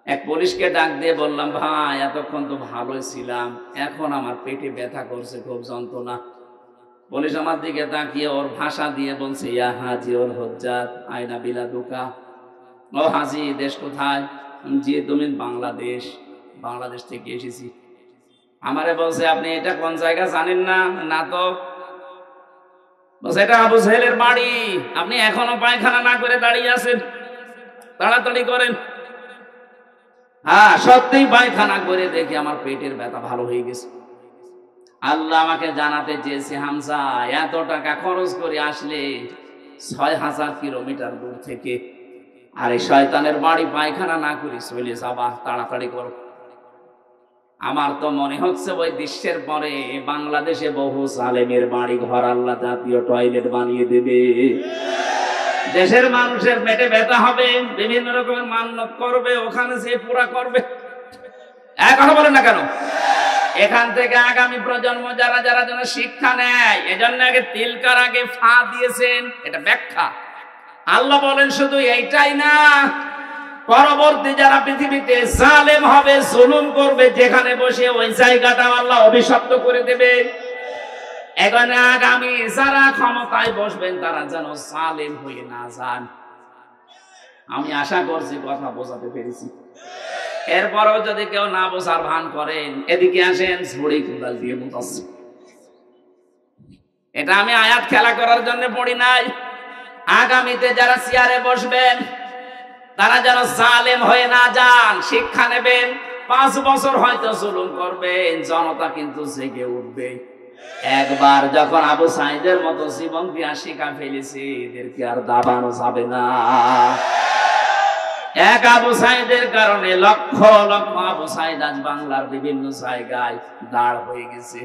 এক পুলিশকে ডাক দিয়ে বললাম, ভাই এতক্ষণ তো ভালোই ছিলাম, এখন আমার পেটে ব্যথা করছে, খুব যন্ত্রণা। পুলিশ আমার দিকে তাকিয়ে ওর ভাষা দিয়ে বলছে, ইয়া হাজি ওর হজ্জাত আয়না বিলাদুকা। ও হাজি, দেশ কোথায়? জি, তুমি বাংলাদেশ। বাংলাদেশ থেকে এসেছি। আমারে বলছে, আপনি এটা কোন জায়গা জানেন না? না তো। বলছে, এটা আবু জাহেলের বাড়ি, আপনি এখনো পায়খানা না করে দাঁড়িয়ে আছেন, তাড়াতাড়ি করেন। হ্যাঁ, সত্যিই পায়খানা করে দেখি আমার পেটের ব্যথা ভালো হয়ে গেছে। আল্লাহ আমাকে জানাতে চেয়েছে, হামজা এত টাকা খরচ করে আসলে 6000 কিলোমিটার দূর থেকে, আর এই শয়তানের বাড়ি পায়খানা না করে চলে যাবা, তাড়াতাড়ি করো। আমার তো মনে হচ্ছে ওই দৃশ্যের পরে বাংলাদেশে বহু জালেমের বাড়ি ঘর আল্লাহ জাতীয় টয়লেট বানিয়ে দেবে। দেশের মানুষের পেটে ব্যথা হবে, বিভিন্ন রকমের মান্যত করবে, ওখানে যে পুরা করবে। এক কথা বলেন না কেন? এখান থেকে আগামী প্রজন্ম যারা যারা যেন শিক্ষা নেয়, এজন্য আগে তিলকার আগে ফা দিয়েছেন, এটা ব্যাখ্যা। আল্লাহ বলেন শুধু এইটাই না, পরবর্তী যারা পৃথিবীতে জালেম হবে, জুলুম করবে, যেখানে বসে ওই জায়গাটা আল্লাহ অভিশপ্ত করে দেবে। এখানে আগামী যারা ক্ষমতায় বসবেন তারা যেন জালেম হয়ে না যান। আমি আশা করছি কথা বোঝাতে পেরেছি। এরপরেও যদি কেউ না বোঝার ভান করেন, এদিকে আসেন, ঝুড়ি কোদাল দিয়ে বোঝাচ্ছি। এটা আমি আয়াত খেলা করার জন্য পড়ি নাই। আগামীতে যারা চেয়ারে বসবেন তারা যেন জালেম হয়ে না যান, শিক্ষা নেবেন। 5 বছর হয়তো জুলুম করবেন, জনতা কিন্তু জেগে উঠবে। একবার যখন আবু সাঈদের মতো জীবন দিয়া শিখা ফেলেছে, এদেরকে আর দাবানো যাবে না। এক আবু সাঈদের কারণে লক্ষ লক্ষ আবু সাঈদ আজ বাংলার বিভিন্ন জায়গায় দাঁড় হয়ে গেছে।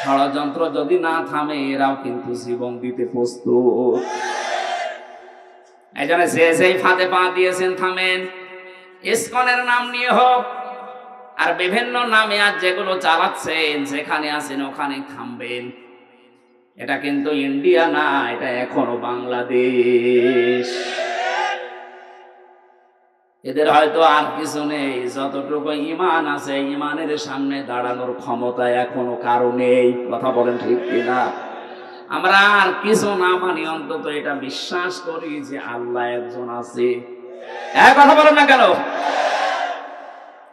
ষড়যন্ত্র যদি না থামে, এরাও কিন্তু জীবন দিতে প্রস্তুত। এই জন্য সেই ফাঁদে পা দিয়েছেন, থামেন। ইসকনের নাম নিয়ে হোক আর বিভিন্ন নামে আজ যেগুলো চালাচ্ছেন, যেখানে আছেন ওখানে থামবেন। এটা কিন্তু ইন্ডিয়া না, এটা এখনো বাংলাদেশ। এদের হয়তো আর কিছু নেই, যতটুকু ঈমান আছে ঈমানের সামনে দাঁড়ানোর ক্ষমতা এখনো কারো নেই। কথা বলেন ঠিক কিনা? আমরা আর কিছু না মানি, অন্তত এটা বিশ্বাস করি যে আল্লাহ একজন আছে। কথা বলেন না কেন?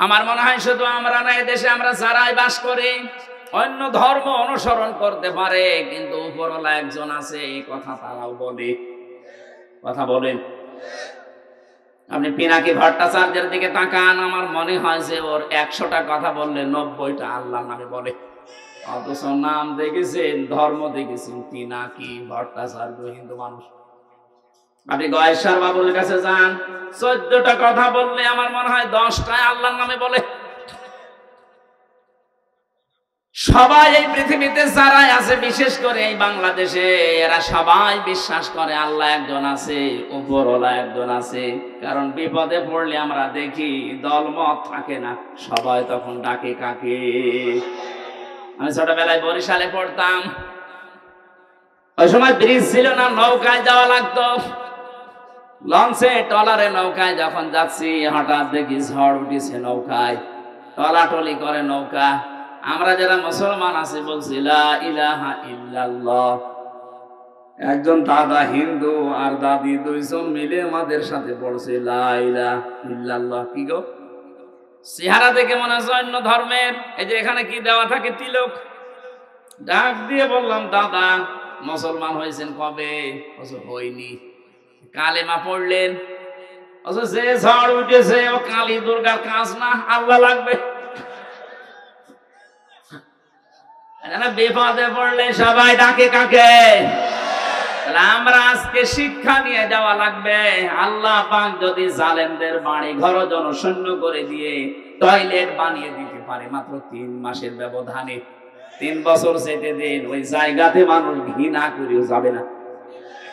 আমার মনে হয় শুধু আমরা না, এদেশে আমরা যারাই বাস করি অন্য ধর্ম অনুসরণ করতে পারে, কিন্তু উপরওয়ালা একজন আছে এই কথা তারাও বলে। কথা বলেন। আপনি পিনাকি ভট্টাচার্যের দিকে তাকান, আমার মনে হয় যে ওর 100টা কথা বললে 90টা আল্লাহর নামে বলে। অথচ নাম দেখেছেন, ধর্ম দেখেছেন পিনাকি ভট্টাচার্য, হিন্দু মানুষ। আপনি গয়েশ্বর বাবুর কাছে যান, 14টা কথা বললে আমার মনে হয় 10টায় আল্লাহর নামে বলে। সবাই এই পৃথিবীতে যারা আছে, বিশেষ করে এই বাংলাদেশে, এরা সবাই বিশ্বাস করে আল্লাহ একজন আছে, উপরওয়ালা একজন আছে। কারণ বিপদে পড়লে আমরা দেখি দলমত থাকে না, সবাই তখন ডাকে কাকে। আমি ছোটবেলায় বরিশালে পড়তাম, ওই সময় ব্রিজ ছিল না, নৌকায় যাওয়া লাগতো। লঞ্চে ট্রলারে নৌকায় যখন যাচ্ছি, হঠাৎ দেখি ঝড় উঠেছে নৌকায়, টলাটলি করে নৌকা। আমরা যারা মুসলমান আছি বলছি লা ইলাহা ইল্লাল্লাহ। একজন দাদা হিন্দু আর দাদি দুইজন মিলে আমাদের সাথে পড়ছে লা ইলাহা ইল্লাল্লাহ। কি গো, চেহারা দেখে মনে হয় অন্য ধর্মের। এই যে এখানে কি দেওয়া থাকে, তিলক। ডাক দিয়ে বললাম, দাদা মুসলমান হয়েছেন কবে? হইনি। কালেমা পড়লেন? যে ঝড় উঠেছে ও কালী দুর্গার কাজ না, আল্লাহ লাগবে। বিপদে পড়লে সবাই ডাকে কাকে? আমরা আজকে শিক্ষা নিয়ে যাওয়া লাগবে। আল্লাহ পাক যদি জালেমদের বাড়ি ঘর জনশূন্য করে দিয়ে টয়লেট বানিয়ে দিতে পারে মাত্র 3 মাসের ব্যবধানে, 3 বছর যেতে দিন, ওই জায়গাতে মানুষ ঘৃণা করেও যাবে না।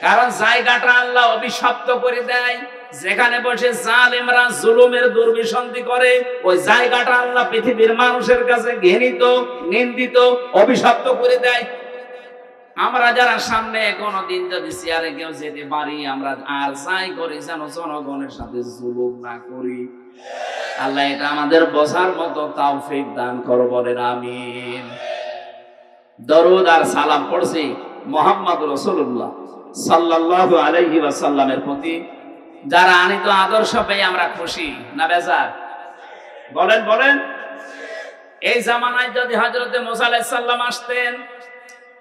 কারণ জায়গাটা আল্লাহ অভিশপ্ত করে দেয়। যেখানে বসে জালেমরা জুলুমের দুর্বিসন্ধি করে, ওই জায়গাটা আল্লাহ পৃথিবীর মানুষের কাছে ঘৃণিত, নিন্দিত, অভিশপ্ত করে দেয়। আমরা যারা সামনে কোনদিন যদি চেয়ারে কেউ যেতে পারি, আমরা আর যাই করি যেন জনগণের সাথে জুলুম না করি। আল্লাহ এটা আমাদের বোঝার মতো তৌফিক দান করো, বলেন আমিন। দরুদ আর সালাম পড়ছি মুহাম্মদ রাসূলুল্লাহ সাল্লাল্লাহু আলাইহি ওয়াসাল্লামের প্রতি। যারা আনিত আদর্শ পেয়ে আমরা খুশি না বেজার? বলেন বলেন। এই জামানায় যদি হযরতে মুসা আলাইহিস সালাম আসতেন,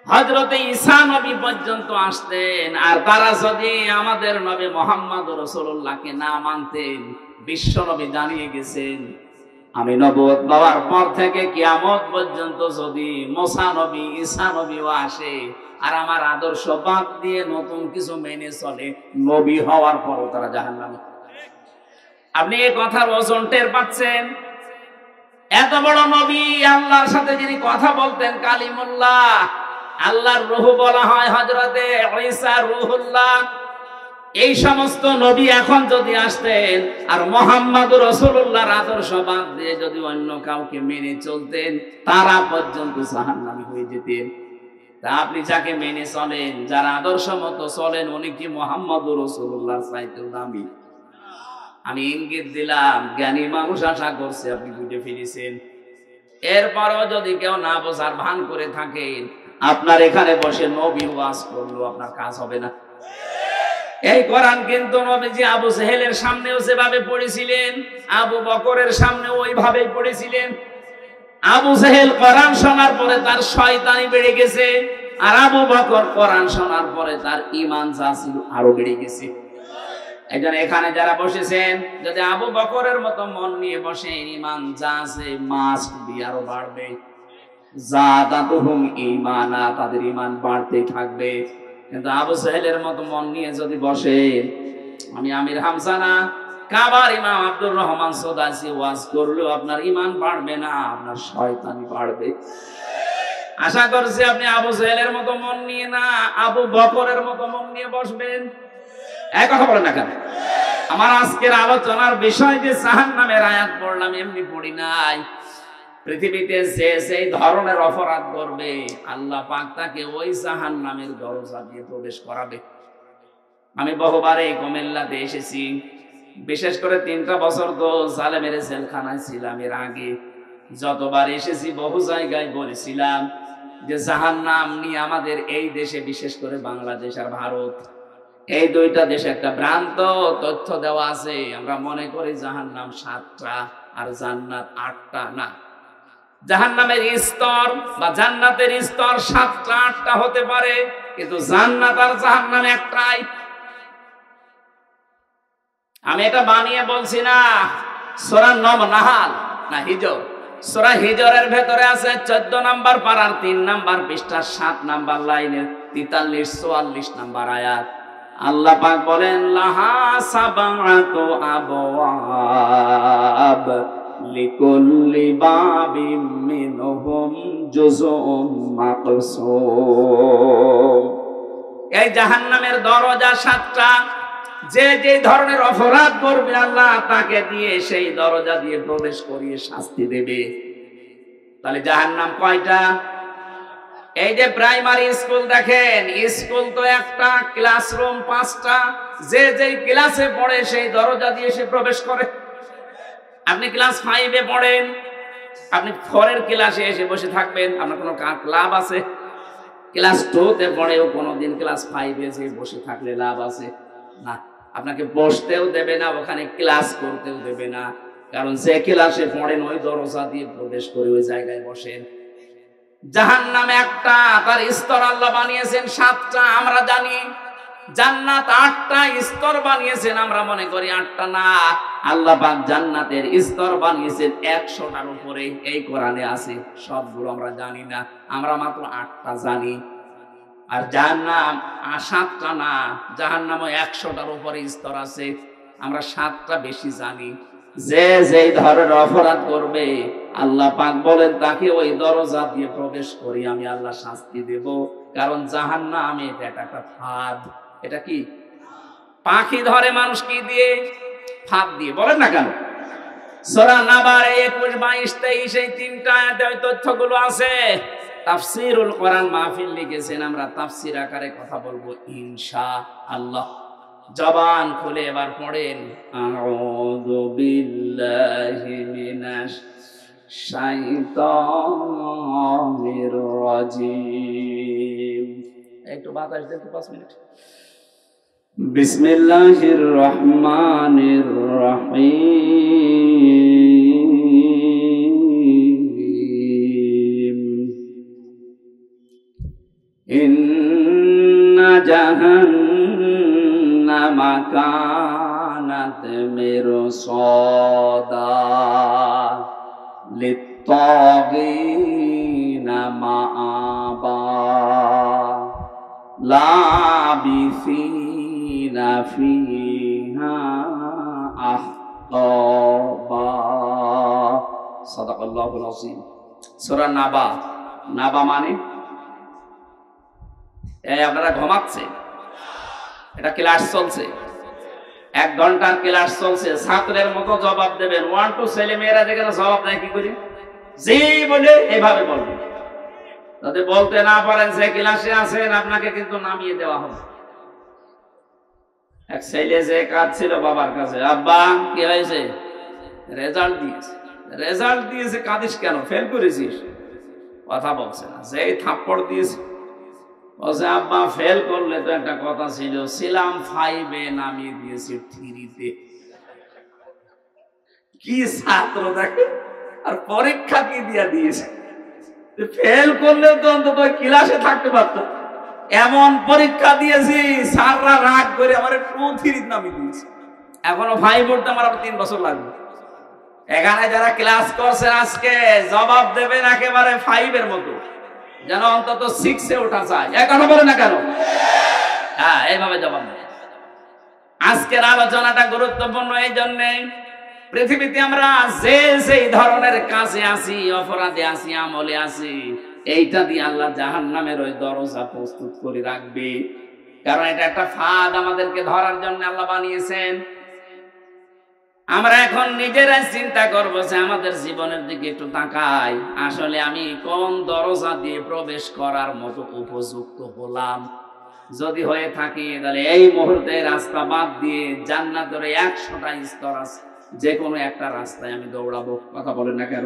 হযরতে ঈসা নবী পর্যন্ত আসতেন, আর তারা যদি আমাদের নবী মুহাম্মদ রাসূলুল্লাহকে না মানতেন, বিশ্ব নবী জানিয়ে গেছেন আমি নবুয়ত পাওয়ার পর থেকে কিয়ামত পর্যন্ত যদি মুসা নবী ঈসা নবীও আসে আর আমার আদর্শ বাদ দিয়ে নতুন কিছু মেনে চলে, নবী হওয়ার পরও তারা জাহান্নামে। আপনি এই কথার ওজন টের পাচ্ছেন? এত বড় নবী, আল্লাহর সাথে যিনি কথা বলতেন কালিমুল্লাহ, আল্লাহর রূহ বলা হয় হযরতে ঈসা রূহুল্লাহ। এই সমস্ত নবী এখন যদি আসতেন আর মুহাম্মদুর রাসূলুল্লাহর আদর্শ বাদ দিয়ে যদি অন্য কাউকে মেনে চলতেন, তারা পর্যন্ত জাহান্নামী হয়ে যেতেন। তা আপনি যাকে মেনে চলেন, যার আদর্শ মতো চলেন, উনি কি মুহাম্মদুর রাসূলুল্লাহর চাইতেও দামি? আমি ইঙ্গিত দিলাম, জ্ঞানী মানুষ আশা করছে আপনি বুঝে ফিরেছেন। এরপরও যদি কেউ না বোঝার ভান করে থাকেন, আপনার এখানে বসে নবী ওয়াজ করলো আপনার কাজ হবে না। এই কোরআন কিন্তু নবীজি আবু জেহেলের সামনেও যেভাবে পড়েছিলেন, আবু বকরের সামনেও ওইভাবেই পড়েছিলেন। আবু জেহেল কোরআন শোনার পরে তার শয়তানি বেড়ে গেছে, আর আবু বকর কোরআন শোনার পরে তার ঈমান যা ছিল আরো বেড়ে গেছে। একজন এখানে যারা বসেছেন, যদি আবু বকরের মতো মন নিয়ে বসেন, ঈমান যা আছে মাস্ট বি আরো বাড়বে। যাদাতুহুম ঈমানা, তাদের ঈমান বাড়তে থাকবে। কিন্তু আবু জেহেলের মতো মন নিয়ে যদি বসেন, আমি আমির হামজা না, কাবার ইমাম আব্দুর রহমান সুদাসি ওয়াজ করলেও আপনার ঈমান বাড়বে না, আপনার শয়তানি বাড়বে। আশা করছি আপনি আবু জেহেলের মতো মন নিয়ে না, আবু বকরের মতো মন নিয়ে বসবেন। এক কথা বলেন না কেন? আমার আজকের আলোচনার বিষয় যে জাহান্নামের আয়াত পড়লাম, এমনি পড়ি নাই। পৃথিবীতে যে সেই ধরনের অপরাধ করবে আল্লাহ পাক তাকে ওই জাহান্নামের দরজা দিয়ে প্রবেশ করাবে। আমি বহুবার এই কুমিল্লাতে এসেছি, বিশেষ করে 3টা বছর তো জালেমের জেলখানায় ছিলাম। এর আগে যতবার এসেছি বহু জায়গায় বলেছিলাম যে জাহান্নাম নিয়ে আমাদের এই দেশে, বিশেষ করে বাংলাদেশ আর ভারত, এই 2টা দেশে একটা ভ্রান্ত তথ্য দেওয়া আছে। আমরা মনে করি জাহান্নাম 7টা আর জান্নাত 8টা। না, জাহান্নামের স্তর বা জান্নাতের স্তর 7টা 8টা হতে পারে, কিন্তু জান্নাত আর জাহান্নাম একটাই। আমি এটা বানিয়ে বলছি না। সূরা নাহাল না হিজর, সূরা হিজরের ভেতরে আছে 14 নাম্বার পারার 3 নাম্বার পৃষ্ঠা 7 নাম্বার লাইনের 43 44 নাম্বার আয়াত। আল্লাহ পাক বলেন লাহা সাবাতু আবওয়াব লিকুল্লি বাবিম মিনহুম জুজউম মাকসুম। এই জাহান্নামের দরজা 7টা। যে যে ধরনের অপরাধ করবে আল্লাহ তাকে দিয়ে সেই দরজা দিয়ে প্রবেশ করিয়ে শাস্তি দেবে। তাহলে জাহান্নাম কয়টা? এই যে প্রাইমারি স্কুল দেখেন, স্কুল তো একটা, ক্লাসরুম 5টা। যে যেই ক্লাসে পড়ে সেই দরজা দিয়ে সে প্রবেশ করে। আপনি ক্লাস 5-এ পড়েন, আপনি 4-এর ক্লাসে এসে বসে থাকবেন, আপনার কোনো লাভ আছে? ক্লাস 2-তে পড়েও কোনোদিন ক্লাস 5-এ এসে বসে থাকলে লাভ আছে? না, আপনাকে বসতেও দেবে না, ওখানে ক্লাস করতেও দেবে না। কারণ যে ক্লাসে পড়েন ওই দরজা দিয়ে প্রবেশ করে ওই জায়গায় বসেন। জাহান্নাম একটা, তার স্তর আল্লাহ বানিয়েছেন 7টা। আমরা জানি জান্নাত 8টা স্তর বানিয়েছেন, আমরা মনে করি 8টা। না, আল্লাহ পাক জান্নাতের স্তর বানিয়েছেন 100টার উপরে। এই কোরআনে আছে, সবগুলো আমরা জানি না, আমরা মাত্র 8টা জানি। আর জাহান্নাম 7টা না, জাহান্নামও 100টার উপরে স্তর আছে, আমরা 7টা বেশি জানি। যে যেই ধরনের অপরাধ করবে আল্লাহ পাক বলেন তাকে ওই দরজা দিয়ে প্রবেশ করি আমি আল্লাহ শাস্তি দেব। কারণ জাহান্নাম এটা একটা ফাঁদ। এটা কি? পাখি ধরে মানুষ কি দিয়ে? ফাঁদ দিয়ে। বলেন না কেন? সূরা নাবার 21, 22, 23 এই 3টা আয়াতে ওই তথ্যগুলো আছে। তাফসীরুল কোরআন মাহফিল লিখেছেন, আমরা তাফসীর আকারে কথা বলবো ইনশাআল্লাহ। জবান খুলে এবার পড়েন আউযু বিল্লাহি মিনাশ শাইতানির রাজিম। একটু বাতাস দেন তো 5 মিনিট। বিসমিল্লাহির রহমানির রহিম। ইন্না জাহান্নামা কানাত মিরসাদা লিত্তাগিনা মাআবা লাবিসিনা ফিহা আহকাবা। সাদাকাল্লাহুল আযীম। সূরা নাবা। নাবা মানে এই আপনারা ঘুমাচ্ছেন, এটা ক্লাস চলছে, 1 ঘন্টার ক্লাস চলছে। ছাত্রের মতো জবাব দেবেন। 1 2 ছেলে মেয়েরা যেখানে জবাব দেয় কি করে? জি বলে এইভাবে বলবেন। যদি বলতে না পারেন যে ক্লাসে আছেন, আপনাকে কিন্তু নামিয়ে দেওয়া হবে। এক ছেলে যে কাঁদছিল বাবার কাছে, আব্বা কি হয়েছে? রেজাল্ট দিয়েছে। রেজাল্ট দিয়েছে, কাঁদিস কেন? ফেল করেছিস? কথা বলছে না। যেই থাপ্পড় দিয়েছে বলছে আব্বা ফেল করলে তো একটা কথা ছিল, ছিলাম 5-এ নামিয়ে দিয়েছি 3-তে। কি ছাত্র দেখে! আর পরীক্ষা কি দিয়া দিয়েছে? ফেল করলে তো অন্তত ক্লাসে থাকতে পারতো। এমন পরীক্ষা দিয়েছি স্যাররা রাগ করে আমার 2-3 নামিয়ে দিয়েছে। এখনো 5 পড়তে আমার 3 বছর লাগবে। এখানে যারা ক্লাস করছেন আজকে জবাব দেবেন একেবারে 5-এর মতো, যেন অন্তত 6-এ ওঠা যায়। এখন বলে না কেন? হ্যাঁ, এইভাবে জবাব দেয়। আজকের আলোচনাটা গুরুত্বপূর্ণ এই জন্যে, পৃথিবীতে আমরা যে যেই ধরনের কাজে আছি, অপরাধে আছি, আমলে আছি, এইটা দিয়ে আল্লাহ জাহান্নামের ওই দরজা প্রস্তুত করে রাখবে। কারণ এটা একটা ফাঁদ, আমাদেরকে ধরার জন্য আল্লাহ বানিয়েছেন। আমরা এখন নিজেরাই চিন্তা করবো যে আমাদের জীবনের দিকে একটু তাকাই, আসলে আমি কোন দরজা দিয়ে প্রবেশ করার মতো উপযুক্ত হলাম। যদি হয়ে থাকি তাহলে এই মুহূর্তে রাস্তা বাদ দিয়ে জান্নাতের 100টা স্তর আছে, যে কোনো একটা রাস্তায় আমি দৌড়াবো। কথা বলেন না কেন?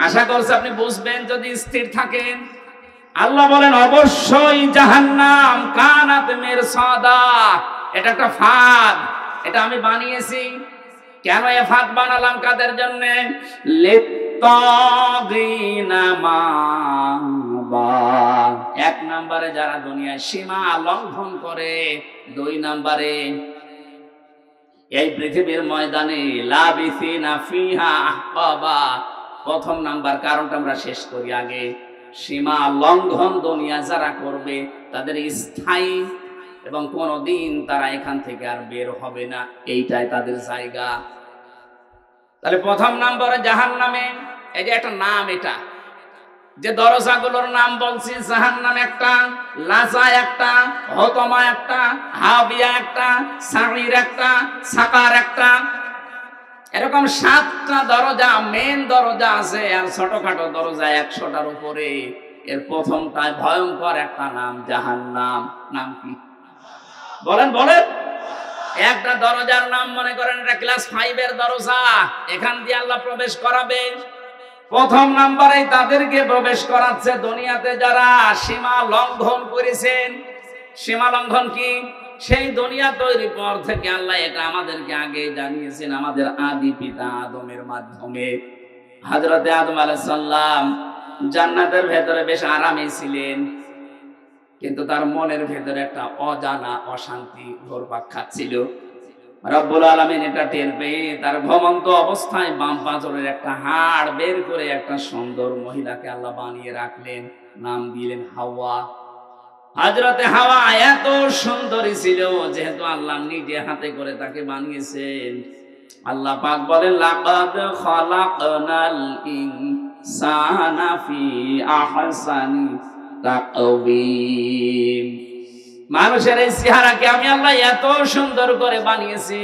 আশা করছি আপনি বুঝবেন যদি স্থির থাকেন। আল্লাহ বলেন অবশ্যই জাহান্নাম কানাত মিরসাদা, এটা একটা ফাঁদ, এটা আমি বানিয়েছি। কেন এ ফাঁদ বানালাম? কাদের জন্য? লিত্তাগিনা মাবা, এক নম্বরে যারা দুনিয়ায় সীমা লঙ্ঘন করে, দুই নম্বরে এই পৃথিবীর ময়দানে লাবিসিনা ফিহা আহকাবা। প্রথম নাম্বার কারণটা আমরা শেষ করি আগে। সীমা লঙ্ঘন দুনিয়া যারা করবে তাদের স্থায়ী এবং কোনদিন তারা এখান থেকে আর বের হবে না, এইটাই তাদের জায়গা। তাহলে প্রথম নম্বরে জাহান্নামে, এই যে একটা নাম, এটা যে দরজাগুলোর নাম বলছি, জাহান্নাম একটা, লাজা একটা, হতমা একটা, হাবিয়া একটা, সাঈর একটা, সাকার একটা, এরকম 7টা দরজা, মেন দরজা আছে, আর ছোটখাটো দরজা 100টার উপরে। এর প্রথমটায় ভয়ঙ্কর একটা নাম জাহান্নাম। নাম কি বলেন? বলেন। একটা দরজার নাম মনে করেন এটা ক্লাস 5-এর দরজা, এখান দিয়ে আল্লাহ প্রবেশ করাবে। প্রথম নাম্বারে তাদেরকে প্রবেশ করাচ্ছে দুনিয়াতে যারা সীমা লঙ্ঘন করেছেন। সীমা লঙ্ঘন কি? সেই দুনিয়া তৈরির পর থেকে আল্লাহ এটা আমাদেরকে আগে জানিয়েছেন, আমাদের আদি পিতা আদমের মাধ্যমে। হযরতে আদম আলাইহিস সালাম জান্নাতের ভেতরে বেশ আরামে ছিলেন, কিন্তু তার মনের ভেতরে একটা অজানা অশান্তি ঘুরপাক খাচ্ছিল। রব্বুল আলামিন এটা টের পেয়ে তার ঘুমন্ত অবস্থায় বাম পাঁজরের একটা হাড় বের করে একটা সুন্দর মহিলাকে আল্লাহ বানিয়ে রাখলেন, নাম দিলেন হাওয়া। হযরতে হাওয়া এত সুন্দরী ছিল, যেহেতু আল্লাহ নিজে হাতে করে তাকে বানিয়েছেন। আল্লাহ পাক বলেন লাকাদ খালাকনাল ইনসানা ফি আহসানি তাকওয়িম, মানুষের এই চেহারাকে আমি আল্লাহ এত সুন্দর করে বানিয়েছি।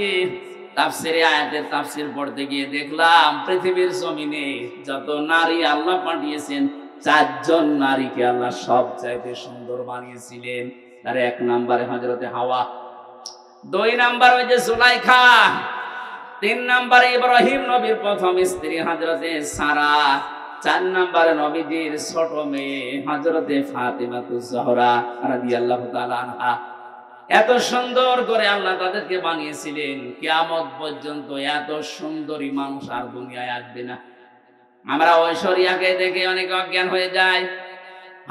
তাফসিরে আয়াতের তাফসির পড়তে গিয়ে দেখলাম পৃথিবীর জমিনে যত নারী আল্লাহ পাঠিয়েছেন, 4 জন নারীকে আল্লাহ সবচাইতে সুন্দর বানিয়েছিলেন। তার 1 নম্বরে হযরতে হাওয়া, 2 নম্বর ওই যে সুলাইখা, 3 নম্বরে ইব্রাহিম নবীর প্রথম স্ত্রী হযরতে সারা, 4 নম্বরে নবীজির ছোট মেয়ে হযরতে ফাতিমাতুজ জহরা রাদিয়াল্লাহু তাআলা আনহা। এত সুন্দর করে আল্লাহ তাদেরকে বানিয়েছিলেন, কিয়ামত পর্যন্ত এত সুন্দরী মানুষ আর দুনিয়ায় আসবে না। আমরা ঐশ্বরিয়াকে দেখে অনেক অজ্ঞান হয়ে যায়।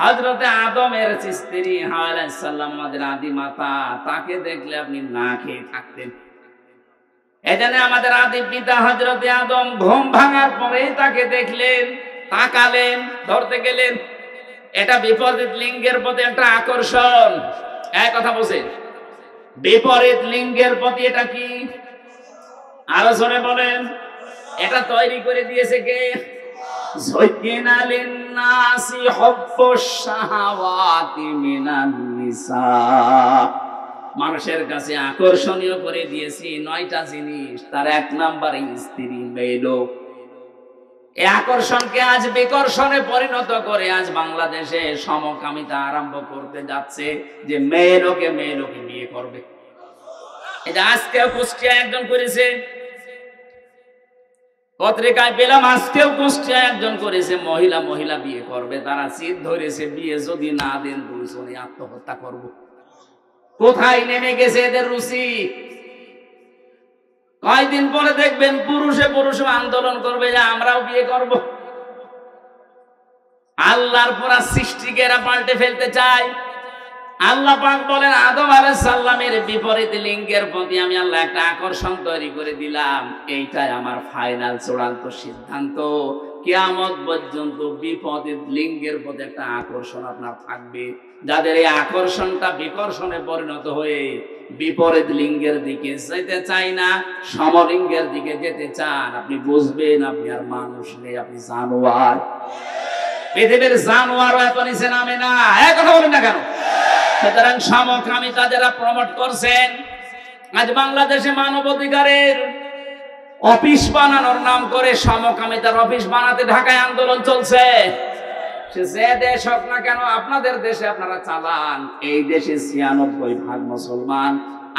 হযরতে আদমের স্ত্রী হাওয়া আলাইহিস সালাম, আমাদের আদি মাতা, তাকে দেখলে আপনি না খেয়ে থাকতেন। এজন্য আমাদের আদি পিতা হযরতে আদম ঘুম ভাঙার পরে তাকে দেখলেন, তাকালেন, ধরতে গেলেন। এটা বিপরীত লিঙ্গের প্রতি একটা আকর্ষণ। এক কথা বলছেন, বিপরীত লিঙ্গের প্রতি এটা কি? আলোচনা বলেন। এটা তৈরি করে দিয়েছে কে? যায়্যানা লিন-নাসি হুব্বুশ শাহাওয়াতি মিনান নিসা, মানুষের কাছে আকর্ষণীয় করে দিয়েছি 9টা জিনিস, তার 1 নম্বরে স্ত্রী, মেয়ে লোক। এই আকর্ষণকে আজ বিকর্ষণে পরিণত করে আজ বাংলাদেশে সমকামিতা আরম্ভ করতে যাচ্ছে, যে মেয়ে লোকে বিয়ে করবে। এটা আজকেও কুষ্টিয়ায় একজন করেছে, পত্রিকায় পেলাম আজকেও কুষ্টিয়ায় একজন করেছে, মহিলা বিয়ে করবে। তারা জিদ ধরেছে বিয়ে যদি না দেন দুইজনে আত্মহত্যা করব। কোথায় নেমে গেছে এদের রুচি? কয়েকদিন পরে দেখবেন পুরুষে আন্দোলন করবে যে আমরাও বিয়ে করব। আল্লাহর পুরা সৃষ্টিকে এরা পাল্টে ফেলতে চায়। আল্লাহ পাক বলেন আদম আলাইহিস সালামের বিপরীত লিঙ্গের প্রতি আমি আল্লাহ একটা আকর্ষণ তৈরি করে দিলাম। এইটাই আমার ফাইনাল চূড়ান্ত সিদ্ধান্ত, কিয়ামত পর্যন্ত বিপরীত লিঙ্গের প্রতি একটা আকর্ষণ আপনার থাকবে। যাদের এই আকর্ষণটা বিকর্ষণে পরিণত হয়ে বিপরীত লিঙ্গের দিকে যেতে চাই না, সমলিঙ্গের দিকে যেতে চান, আপনি বুঝবেন আপনি আর মানুষ নেই, আপনি জানোয়ার। পৃথিবীর জানোয়ারও এত নিচে নামে না। এক কথা বলেন না কেন? সুতরাং সমকামিতা যারা প্রমোট করছেন, আজ বাংলাদেশে মানব অধিকারের অফিস বানানোর নাম করে সমকামিতার অফিস বানাতে ঢাকায় আন্দোলন চলছে। সে যে দেশ হোক না কেন, আপনাদের দেশে আপনারা চালান, এই দেশে ৯৬% মুসলমান।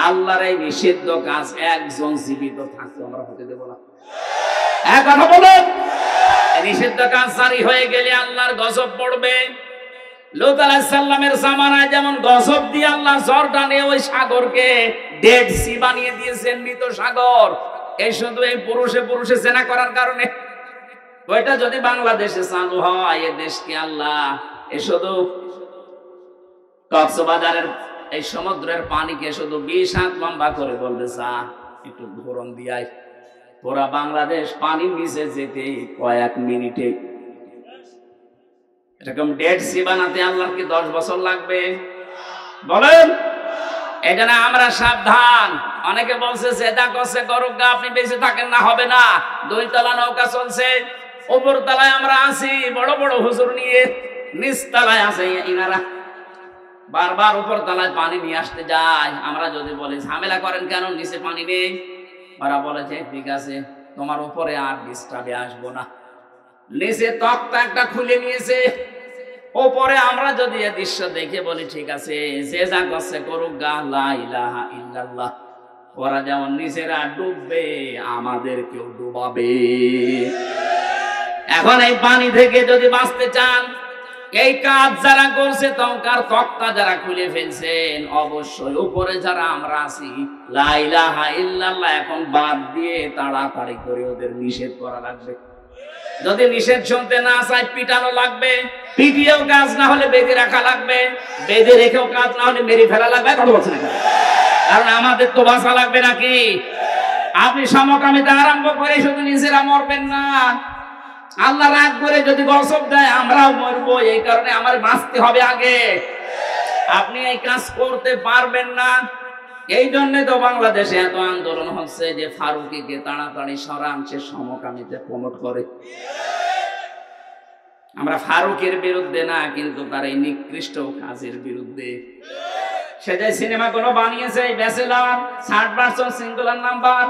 আল্লাহর এই নিষিদ্ধ কাজ একজন জীবিত থাকতে আমরা হতে দেব না। এক কথা বলুন, নিষিদ্ধ কাজ জারি হয়ে গেলে আল্লাহর গজব পড়বে। লূত আলাইহিস সালামের জামানায় যেমন গজব দিয়ে আল্লাহ জর্ডানে ওই সাগরকে ডেড সি বানিয়ে দিয়েছেন, মৃত সাগর। এই শুধু এই পুরুষে পুরুষে জেনা করার কারণে। ওইটা যদি বাংলাদেশে চালু হয়, এ দেশকে আল্লাহ এ শুধু কক্সবাজারের এই সমুদ্রের পানিকে শুধু ২০ হাত লম্বা করে বলবে, চা একটু ঘোরন দিয়াই, পুরা বাংলাদেশ পানির নিচে যেতে কয়েক মিনিটে। এরকম ডেড সি বানাতে আল্লাহর কি 10 বছর লাগবে? বলেন। এই জন্য আমরা সাবধান। অনেকে বলছে যেটা করছে করুক গা, আপনি বেঁচে থাকেন না, হবে না। 2 তলা নৌকা চলছে, উপর তলায় আমরা আছি বড় বড় হুজুর নিয়ে, নিচ তলায় আছে ইনারা। বারবার উপর তলায় পানি নিয়ে আসতে যায়। আমরা যদি বলি ঝামেলা করেন কেন, নিচে পানি নেই, ওরা বলেছে ঠিক আছে, তোমার উপরে আর ডিস্টার্বে আসবো না। নিচে তক্তা একটা খুলে নিয়েছে, ওপরে আমরা যদি এই দৃশ্য দেখে বলি ঠিক আছে, যে যা করছে করুক গা, লা ইলাহা ইল্লাল্লাহ। ওরা যেমন নিজেরা ডুববে, আমাদেরকেও ডুবাবে। এখন এই পানি থেকে যদি বাঁচতে চান, এই কাজ যারা করছে, তক্তা যারা খুলে ফেলছেন, অবশ্যই উপরে যারা আমরা আছি, লা ইলাহা ইল্লাল্লাহ এখন বাদ দিয়ে তাড়াতাড়ি করে ওদের নিষেধ করা লাগবে। যদি নিষেধ শুনতে না চাই, পিটানো লাগবে। পিটিয়েও কাজ না হলে বেঁধে রাখা লাগবে। বেঁধে রেখেও কাজ না হলে মেরে ফেলা লাগবে। কথা বলছেন না, কারণ আমাদের তো বাঁচা লাগবে নাকি? আপনি সমকামিতা আরম্ভ করে শুধু নিজেরা মরবেন না, আল্লাহ রাগ করে যদি গজব দেয় আমরাও মরবো। এই কারণে আমার বাঁচতে হবে আগে। আপনি এই কাজ করতে পারবেন না। এই জন্য তো বাংলাদেশে এত আন্দোলন হচ্ছে যে ফারুকীকে তাড়াতাড়ি সরান, সে সমকামিতা প্রমোট করে। আমরা ফারুকের বিরুদ্ধে না, কিন্তু তার এই নিকৃষ্ট কাজের বিরুদ্ধে। সে যে সিনেমাগুলো বানিয়েছে, ব্যাচেলর, 60% সিঙ্গুলার নাম্বার,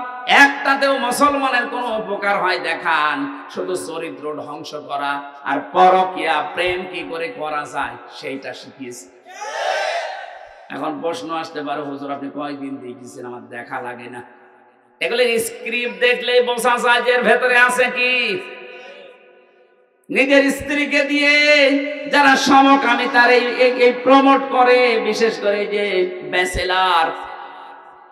একটাতেও মুসলমানের কোনো উপকার হয় দেখান? শুধু চরিত্র ধ্বংস করা আর পরকীয়া প্রেম কি করে করা যায় সেইটা শিখিয়েছে। এখন প্রশ্ন আসতে পারে, হুজুর আপনি কয়দিন দেখেছেন, আমার দেখা লাগে না। এগুলো স্ক্রিপ্ট দেখলেই বোঝা যায় যে এর ভেতরে আছে কি। নিজের স্ত্রীকে দিয়ে যারা সমকামিতার এই প্রমোট করে, বিশেষ করে যে ব্যাচেলর,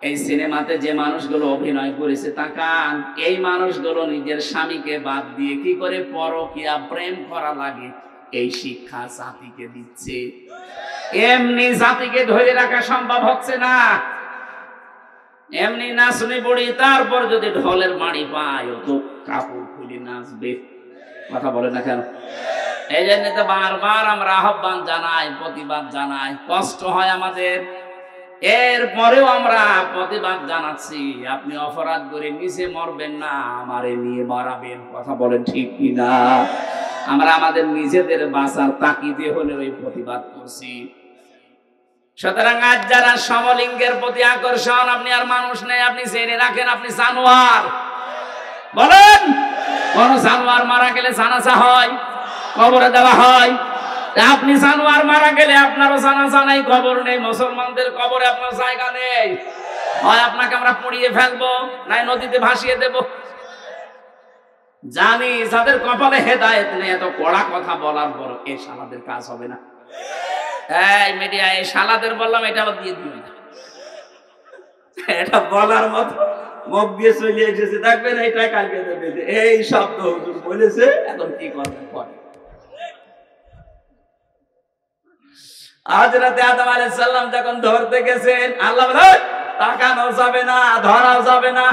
এই সিনেমাতে যে মানুষগুলো অভিনয় করেছে, তাকান, এই মানুষগুলো নিজের স্বামীকে বাদ দিয়ে কি করে পরকীয়া প্রেম করা লাগে এই শিক্ষা জাতিকে দিচ্ছে। এমনি জাতিকে ধরে রাখা সম্ভব হচ্ছে না। এমনি নাচনি বুড়ি, তারপর যদি ঢোলের মাড়ি পায়, ও তো কাপড় খুলে নাচবে। কথা বলে না কেন? এই জন্য তো বারবার আমরা আহ্বান জানাই, প্রতিবাদ জানাই, কষ্ট হয় আমাদের। এরপরেও আমরা প্রতিবাদ জানাচ্ছি, আপনি অপরাধ করে নিচে মরবেন না, আমারে নিয়ে মারাবেন। কথা বলেন ঠিক কিনা? আমরা আমাদের নিজেদের বাঁচার তাকিদে হলে ওই প্রতিবাদ করছি। সুতরাং আজ যারা সমলিঙ্গের প্রতি আকর্ষণ, আপনি আর মানুষ নেই, আপনি জেনে রাখেন আপনি জানোয়ার। বলেন, কোন জানোয়ার মারা গেলে জানাজা হয়, কবরে দেওয়া হয়। আপনি জানোয়ার মারা গেলে আপনারও জানাজা নাই, কবর নেই। মুসলমানদের কবরে আপনার জায়গা নেই। হয় আপনাকে আমরা পুড়িয়ে ফেলবো, নাই নদীতে ভাসিয়ে দেব। জানি যাদের কপালে হেদায়েত নেই, এত কড়া কথা বলার পর এই শালাদের কাজ হবে না। এই মিডিয়া, এই শালাদের বললাম, এটা আবার দিয়ে দিবেন, এটা বলার মতো মুখ দিয়ে চলে এসেছে, দেখবেন এইটা কালকে দেবে, এই শব্দ হুজুর বলেছে, এখন কি করবেন? হযরত আদম আলাইহিস সালাম যখন ধরতে গেছেন, আল্লাহ বলে তাকানো যাবে না, ধরা যাবে না।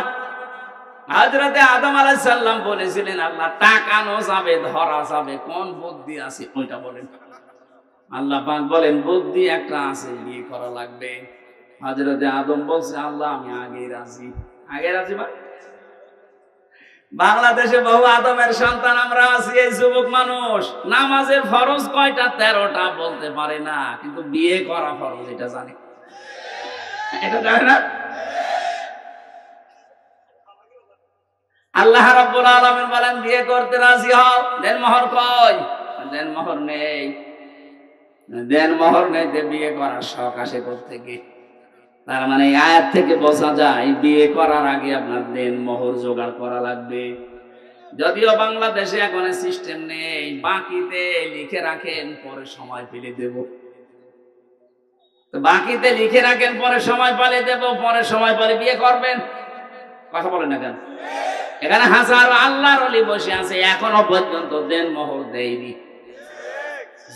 হযরত আদম আলাইহিস সালাম বলেছিলেন, আল্লাহ তাকানো যাবে, ধরা যাবে, কোন বুদ্ধি আছে ওইটা বলেন। আল্লাহ পাক বলেন বুদ্ধি একটা আছে, বিয়ে করা লাগবে। হযরত আদম বলছে, আল্লাহ আমি আগেই রাজি। আগে রাজি মানে বাংলাদেশে বহু আদমের সন্তান আমরা আছি। এই যুবক মানুষ নামাজের ফরজ কয়টা? 13টা বলতে পারে না, কিন্তু বিয়ে করা ফরজ এটা জানে। এটা জানে না। আল্লাহ রাব্বুল আলামিন বলেন বিয়ে করতে রাজি হও, দেন মোহর কই? দেন মোহর নেই। দেন মোহর নেই, বিয়ে করার শখ আসে কোত্থেকে? তার মানে এই আয়াত থেকে বোঝা যায় বিয়ে করার আগে আপনার দেন মোহর জোগাড় করা লাগবে। যদিও বাংলাদেশে এখন সিস্টেম নেই, বাকিতে লিখে রাখেন পরে সময় পেলে দেব। তো বাকিতে লিখে রাখেন পরে সময় পেলে দেব, পরে সময় পেলে বিয়ে করবেন। কথা বলেন না কেন? এখানে হাজারো আল্লাহর ওলি বসে আছে, এখনো পর্যন্ত দেন মোহর দেয়নি।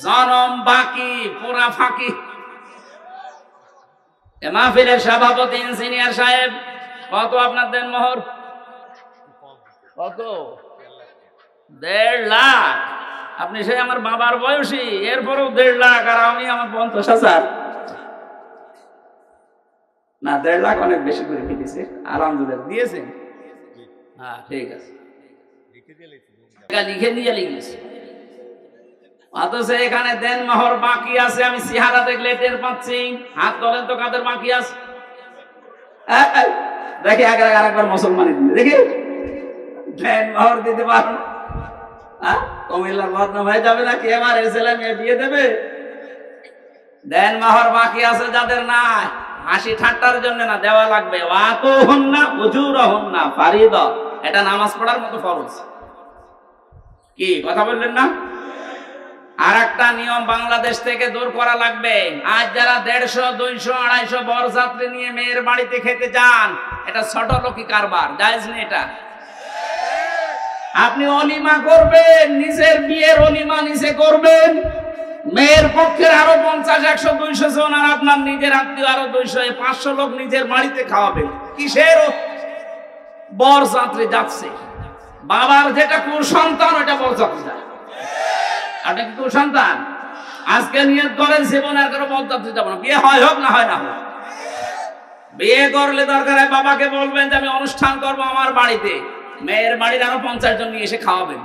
জনম বাকি, পুরা ফাঁকি। মাহফিলের সভাপতি ইঞ্জিনিয়ার সাহেব, কত আপনার দেন মোহর? কত? 1.5 লাখ। আপনি সে আমার বাবার বয়সী, এরপরেও 1.5 লাখ, আর আমি আমার 50,000। না, 1.5 লাখ অনেক বেশি করে দিয়েছে। আলহামদুলিল্লাহ দিয়েছেন। হ্যাঁ ঠিক আছে, লিখে নিয়ে লিখেছি। অথচ এখানে দেন মোহর বাকি আছে, আমি চেহারা দেখলে টের পাচ্ছি। হাত তোলেন তো কাদের বাকি আছে? দেখি আরেকবার মুসলমানি দিয়ে দেখি দেন মোহর দিতে পারো। কুমিল্লার বদনাম হয়ে যাবে নাকি? এবার ছেলে মেয়ে বিয়ে দেবে। দেন মোহর বাকি আছে যাদের, না হাসি ঠাট্টার জন্য না, দেওয়া লাগবে। ওয়াতুহুন্না উজুরহুন্না ফারিদা, এটা নামাজ পড়ার মতো ফরজ। কি কথা বললেন না? আর একটা নিয়ম বাংলাদেশ থেকে দূর করা লাগবে। আজ যারা 150, 200, 250 বরযাত্রী নিয়ে মেয়ের বাড়িতে খেতে যান, এটা ছোট লোকি কারবার, জায়েজ নেই এটা। আপনি অলিমা করবেন, নিজের বিয়ের অলিমা নিজে করবেন, মেয়ের পক্ষের আরো 50, 100, 200 জন, আর আপনার নিজের আত্মীয় আরো 200, 500 লোক নিজের বাড়িতে খাওয়াবেন। কিসের বরযাত্রী যাচ্ছে? বাবার যেটা কুসন্তান ওটা বরযাত্রী যায়। আপনি কি কুসন্তান? আজকে নিয়ত করেন জীবনে আর কারো বরযাত্রী যাবো না, বিয়ে হয় হোক না হয় না হোক। বিয়ে করলে দরকার হয় বাবাকে বলবেন যে আমি অনুষ্ঠান করবো আমার বাড়িতে, মেয়ের বাড়ির আরো 50 জন নিয়ে এসে খাওয়াবেন।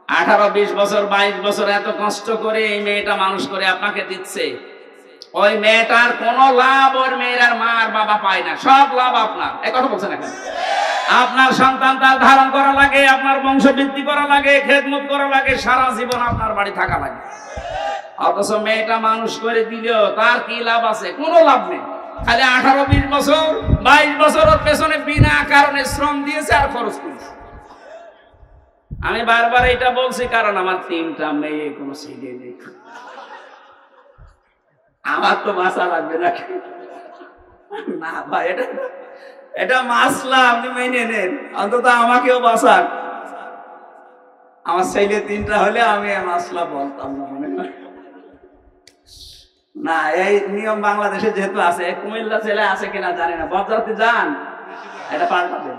18, 20 বছর, 22 বছর এত কষ্ট করে এই মেয়েটা মানুষ করে আপনাকে দিচ্ছে, ওই মেয়েটার কোনো লাভ ওর মেয়ের আর মা আর বাবা পায় না, সব লাভ আপনার। এই কথা বলছেন এখন? আপনার সন্তান তার ধারণ করা লাগে, আপনার বংশ বৃদ্ধি করা লাগে, খেদমত করা লাগে, সারা জীবন আপনার বাড়ি থাকা লাগে। অথচ মেয়েটা মানুষ করে দিলেও তার কি লাভ আছে? কোনো লাভ নেই। খালি 18, 20 বছর, 22 বছর ওর পেছনে বিনা কারণে শ্রম দিয়েছে আর খরচ করেছে। আমি বারবার এটা বলছি কারণ আমার 3টা মেয়ে, কোনো ছেলে নেই। আমার তো বাঁচা লাগবে নাকি? না ভাই, এটা মাসলা, আপনি মেনে নেন, অন্তত আমাকেও বাঁচান। আমার ছেলে 3টা হলে আমি মাসলা বলতাম না, মনে হয় না। এই নিয়ম বাংলাদেশে যেহেতু আছে, কুমিল্লা ছেলে আছে কিনা জানি না, বরযাত্রী যান, এটা পাল্টাবেন।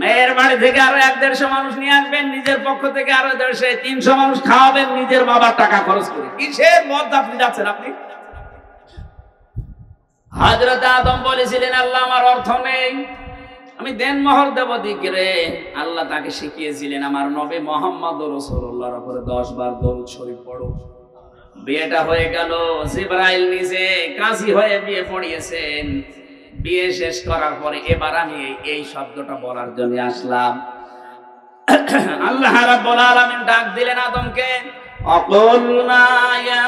মেয়ের বাড়ি থেকে আরো 100-150 মানুষ নিয়ে আসবেন, নিজের পক্ষ থেকে আরো 150, 300 মানুষ খাওয়াবেন নিজের বাবার টাকা খরচ করে। কিসের বরযাত্রী যাচ্ছেন আপনি? হযরত আদম বলেছিলেন আল্লাহ আমার অর্থ নেই, আমি দেন মোহর দেব দিকরে। আল্লাহ তাকে শিখিয়েছিলেন আমার নবী মুহাম্মদুর রাসূলুল্লাহর উপরে 10 বার দরুদ শরীফ পড়ো। বিয়েটা হয়ে গেল, জিবরাইল নিজে কাজী হয়ে বিয়ে পড়িয়েছেন। বিয়ে শেষ করার পরে এবার আমি এই শব্দটা বলার জন্য আসলাম। আল্লাহ রাব্বুল আলামিন ডাক দিলেন আদমকে, অকুলনা ইয়া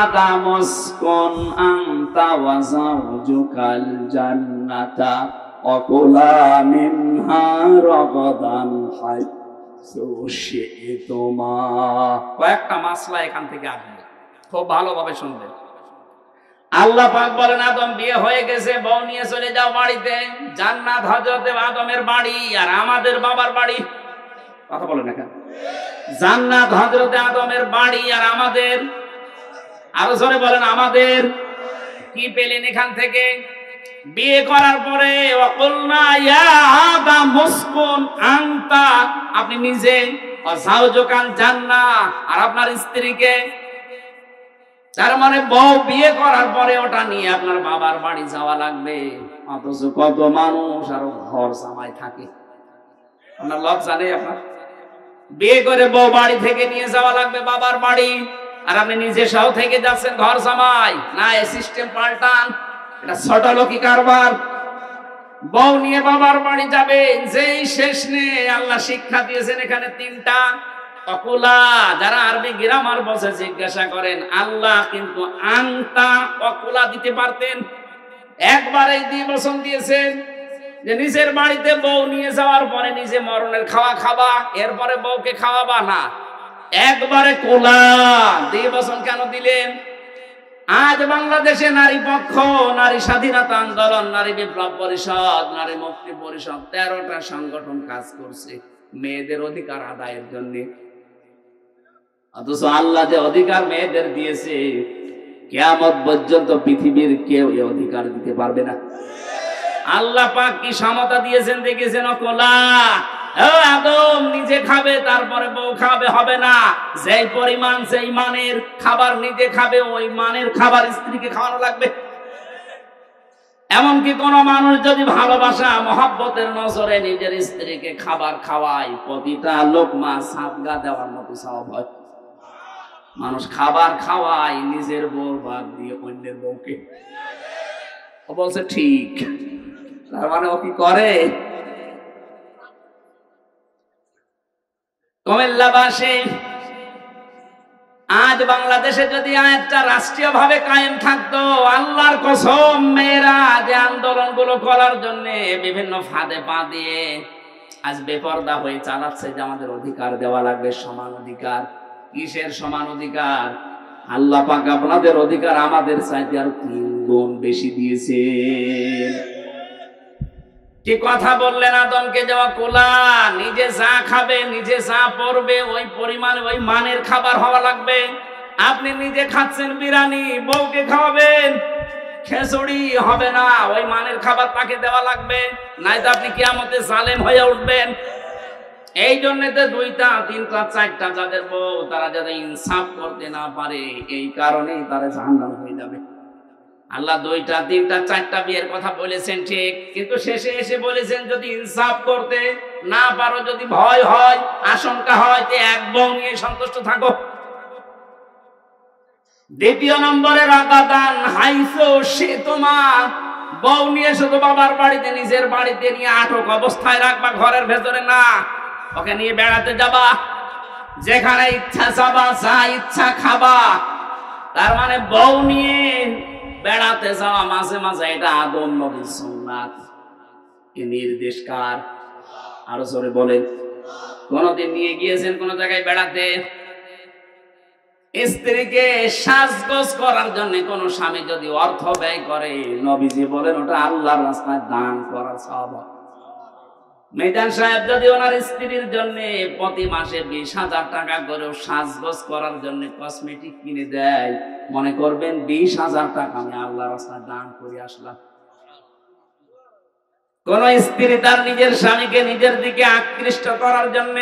আদাম উসকুন আনতা ওয়া যাওজুকাল জান্নাতা ওয়াকুলা মিনহা রাগাদান হাইসু শি'তুমা। কয়েকটা মাসলা এখান থেকে আসবে, খুব ভালোভাবে শুনবেন। আল্লাহ পাক বলেন আদম বিয়ে হয়ে গেছে, বউ নিয়ে চলে যাও বাড়িতে। জান্নাত হযরত আদমের বাড়ি আর আমাদের বাবার বাড়ি। কথা বলেন না কেন? জান্নাত হযরত আদমের বাড়ি আর আমাদের, আরো জোরে বলেন আমাদের। কি পেলেন এখান থেকে? বিয়ে করার পরে ওয়াকুলনা ইয়া আদাম উসকুন আনতা, আপনি নিজে, ওয়া যাওজুকাল জান্নাহ, আর আপনার স্ত্রীকে। তার মানে বউ বিয়ে করার পরে ওটা নিয়ে আপনার বাবার বাড়ি যাওয়া লাগবে। অথচ কত মানুষ আরো ঘর জামাই থাকে, আপনার লজ্জা নেই? আপনার বিয়ে করে বউ বাড়ি থেকে নিয়ে যাওয়া লাগবে বাবার বাড়ি, আর আপনি নিজে সহ থেকে যাচ্ছেন ঘর জামাই। না, এই সিস্টেম পাল্টান, এটা ছোট লোকি কারবার। বউ নিয়ে বাবার বাড়ি যাবে, যেই শেষ নেই আল্লাহ শিক্ষা দিয়েছেন এখানে তিনটা অকুলা। যারা আরবি গ্রামার বসে জিজ্ঞাসা করেন, আল্লাহ কিন্তু আনতা অকুলা দিতে পারতেন, একবারেই 2 বছর দিয়েছেন যে নিজের বাড়িতে বউ নিয়ে যাওয়ার পরে নিজে মরণের খাওয়া খাবা, এরপরে বউকে খাওয়াবা না, একবারে কোলা 2 বছর কেন দিলেন? আজ বাংলাদেশে নারী পক্ষ, নারী স্বাধীনতা আন্দোলন, নারী বিপ্লব পরিষদ, নারী মুক্তি পরিষদ 13টা সংগঠন কাজ করছে মেয়েদের অধিকার আদায়ের জন্য। অথচ আল্লাহ যে অধিকার মেয়েদের দিয়েছে, কিয়ামত পর্যন্ত পৃথিবীর কেউ এই অধিকার দিতে পারবে না। আল্লাহ পাক কি সমতা দিয়েছেন দেখেছেন? কোলা আদম নিজে খাবে, তারপরে বউ খাবে, হবে না। যেই পরিমাণ যেই মানের খাবার নিজে খাবে, ওই মানের খাবার স্ত্রীকে খাওয়ানো লাগবে। এমনকি কোন মানুষ যদি ভালোবাসা মহব্বতের নজরে নিজের স্ত্রীকে খাবার খাওয়ায়, প্রতিটা লোকমা সাবগা দেওয়ার মতো সওয়াব হয়। মানুষ খাবার খাওয়ায় নিজের বউ বাদ দিয়ে অন্যের বউকে। ও বলছে ঠিক, তার মানে ও কি করে? কুমিল্লাবাসী, আজ বাংলাদেশে যদি আয়াতটা রাষ্ট্রীয় ভাবে কায়েম থাকতো, আল্লাহর কসম মেয়েরা যে আন্দোলনগুলো করার জন্য বিভিন্ন ফাঁদে পা দিয়ে আজ বেপরদা হয়ে চালাচ্ছে যে আমাদের অধিকার দেওয়া লাগবে, সমান অধিকার। কিসের সমান অধিকার? আল্লাহ পাক আপনাদের অধিকার আমাদের চাইতে আর 3 গুণ বেশি দিয়েছে। কি কথা বললেন আদমকে যাওয়া কোলা, নিজে যা খাবে, নিজে যা পরবে, ওই পরিমাণে ওই মানের খাবার হওয়া লাগবে। আপনি নিজে খাচ্ছেন বিরিয়ানি, বউকে খাওয়াবেন খিচুড়ি, হবে না। ওই মানের খাবার তাকে দেওয়া লাগবে, নাইতো আপনি কিয়ামতে জালেম হয়ে উঠবেন। এই জন্য তো 2টা 3টা 4টা যাদের বউ, তারা যাতে ইনসাফ করতে না পারে, এই কারণেই তারা জাহান্নাম হয়ে যাবে। আল্লাহ 2টা 3টা 4টা বিয়ের কথা বলেছেন ঠিক, কিন্তু শেষে এসে বলেছেন যদি ইনসাফ করতে না পারো, যদি ভয় হয়, আশঙ্কা হয়, তে এক বউ নিয়ে সন্তুষ্ট থাকো। 2 নম্বরের আগাদান হাইসো, সে তোমার বউ নিয়ে শুধু বাবার বাড়িতে, নিজের বাড়িতে নিয়ে আটক অবস্থায় রাখবা, ঘরের ভেতরে না। ওকে নিয়ে বেড়াতে যাবা, যেখানে ইচ্ছা যাবা, যা ইচ্ছা খাবা। তার মানে বউ নিয়ে বেড়াতে যাওয়া মাঝে মাঝে, এটা আদম নবীর সুন্নাত। এই নির্দেশ কার? আরো জোরে বলেন। কোনদিন নিয়ে গিয়েছেন কোন জায়গায় বেড়াতে? স্ত্রীকে সাজগোজ করার জন্য কোন স্বামী যদি অর্থ ব্যয় করে, নবীজি বলেন ওটা আল্লাহর রাস্তায় দান করার সওয়াব। মেদান সাহেব যদি ওনার স্ত্রীর জন্য প্রতি মাসে 20,000 টাকা করে সাজগোজ করার জন্য কসমেটিক কিনে দেয়, মনে করবেন 20,000 টাকা আমি আল্লাহর রাস্তায় দান করে আসলাম। কোন স্ত্রী তার নিজের স্বামীকে নিজের দিকে আকৃষ্ট করার জন্য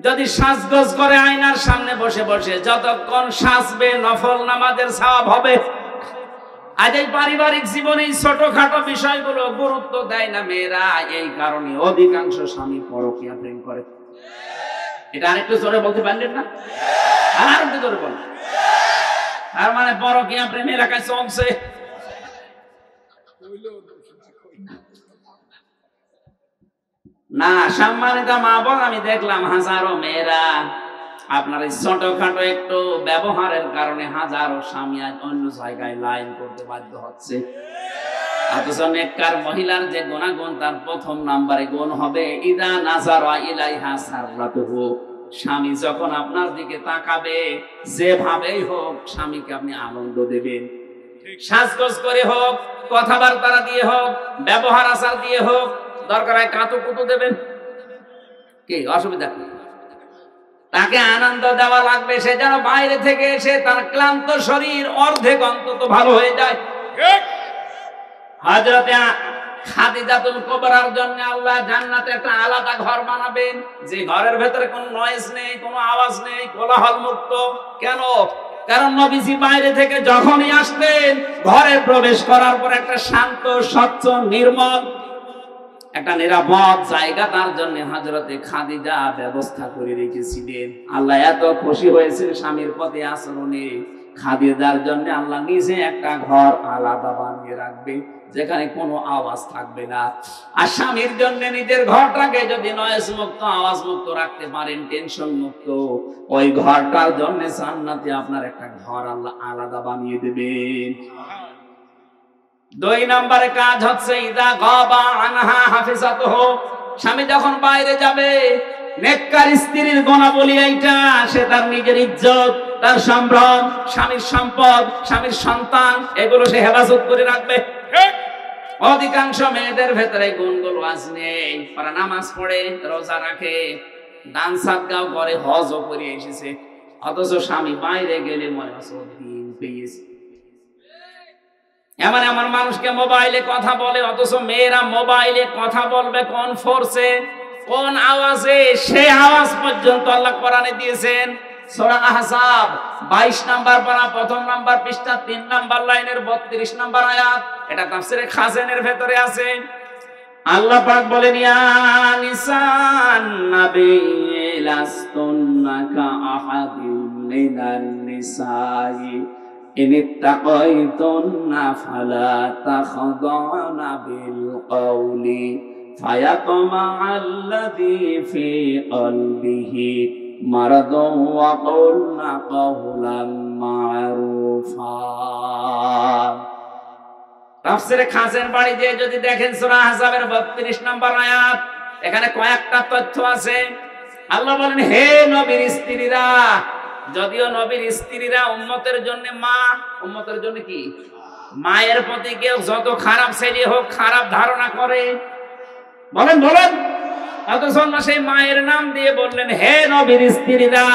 যদি সাজগোজ করে, আয়নার সামনে বসে বসে যতক্ষণ সাজবে, নফল নামাজের সওয়াব হবে। আজ এই পারিবারিক জীবনে ছোটখাটো বিষয়গুলো গুরুত্ব দেয় না মেয়েরা, এই কারণে অধিকাংশ স্বামী পরকীয়া প্রেম করে। এটা আরেকটু জোরে বলতে পারলেন না? আর একটু জোরে বল। তার মানে পরকীয়া প্রেম এলাকায় চলছে। না, সম্মানিত মা বোন, আমি দেখলাম হাজারো মেয়েরা আপনার এই ছোটখাটো একটু ব্যবহারের কারণে হাজারো স্বামী আজ অন্য জায়গায় লাইন করতে বাধ্য হচ্ছে। অথচ নেককার মহিলার যে গুণাগুণ, তার 1 নম্বরে গুণ হবে ইদা নাজারা ইলাইহা সাররাতুহু। স্বামী যখন আপনার দিকে তাকাবে, যেভাবেই হোক স্বামীকে আপনি আনন্দ দেবেন। সাজগোজ করে হোক, কথাবার্তা দিয়ে হোক, ব্যবহার আচার দিয়ে হোক, দরকার হয় কাঁতু কুতু দেবেন, কি অসুবিধা নেই। তাকে আনন্দ দেওয়া লাগবে, সে যেন বাইরে থেকে এসে তার ক্লান্ত শরীর অর্ধেক অন্তত ভালো হয়ে যায়। হযরতে খাদিজাতুল কুবরার জন্য আল্লাহ জান্নাতে একটা আলাদা ঘর বানাবেন, যে ঘরের ভেতরে কোনো নয়েজ নেই, কোনো আওয়াজ নেই, কোলাহল মুক্ত। কেন? কারণ নবীজি বাইরে থেকে যখনই আসতেন, ঘরে প্রবেশ করার পর একটা শান্ত, স্বচ্ছ, নির্মল, একটা নিরাপদ জায়গা তার জন্য হযরতে খাদিজা ব্যবস্থা করে রেখেছিলেন। আল্লাহ এত খুশি হয়েছেন স্বামীর প্রতি আচরণে, খাদিজার জন্য আল্লাহ নিজে একটা ঘর আলাদা বানিয়ে রাখবে, যেখানে কোনো আওয়াজ থাকবে না। আর স্বামীর জন্য নিজের ঘরটাকে যদি নয়েজ মুক্ত, আওয়াজ মুক্ত রাখতে পারেন, টেনশন মুক্ত, ওই ঘরটার জন্য জান্নাতে আপনার একটা ঘর আল্লাহ আলাদা বানিয়ে দেবেন। 2 নম্বরে কাজ হচ্ছে ইদা গাবা আনহা হাফিজাতুহু, স্বামী যখন বাইরে যাবে, নেককার স্ত্রীর গুণাবলী এইটা, সে তার নিজের ইজ্জত, তার সম্ভ্রম, স্বামীর সম্পদ, স্বামীর সন্তান, এগুলো সে হেফাজত করে রাখবে। অধিকাংশ মেয়েদের ভেতরে গুণগুলো আজ নেই। তারা নামাজ পড়ে, রোজা রাখে, দান সাদগাও করে, হজও করে এসেছে, অথচ স্বামী বাইরে গেলে মনে হচ্ছে দিন পেয়েছে। এমন এমন মানুষকে মোবাইলে কথা বলে, অথচ মেয়েরা মোবাইলে কথা বলবে কোন ফোর্সে, কোন আওয়াজে, সে আওয়াজ পর্যন্ত আল্লাহ কোরআনে দিয়েছেন। সূরা আহজাব 22 নম্বর পারা, 1 নম্বর পৃষ্ঠা, 3 নম্বর লাইনের 32 নম্বর আয়াত। এটা তাফসীরে খাজানের ভেতরে আছে। আল্লাহ পাক বলেন, ইয়া নিসান নবী লাস্তুন্না কা আহাদিন মিনান নিসাই ইনিত্তাকাইতুন্না ফালা তাখদানা বিল কওলি ফায়াতমাআল্লাযী ফি কলবিহি মারাদুন ওয়া কুলনা কাওলাম মা'রুফা। তাফসীরে খাজান বাড়ি দিয়ে যদি দেখেন সূরা আহজাবের 32 নম্বর আয়াত, এখানে কয়েকটা তথ্য আছে। আল্লাহ বলেন, হে নবীর স্ত্রীরা, যদিও নবীর স্ত্রীরা উম্মতের জন্য মা, উম্মতের জন্য কি, মায়ের প্রতি কেউ যত খারাপ ছেলে হোক, খারাপ ধারণা করে, বলেন বলেন, অথচ সেই মায়ের নাম দিয়ে বললেন, হে নবীর স্ত্রীরা,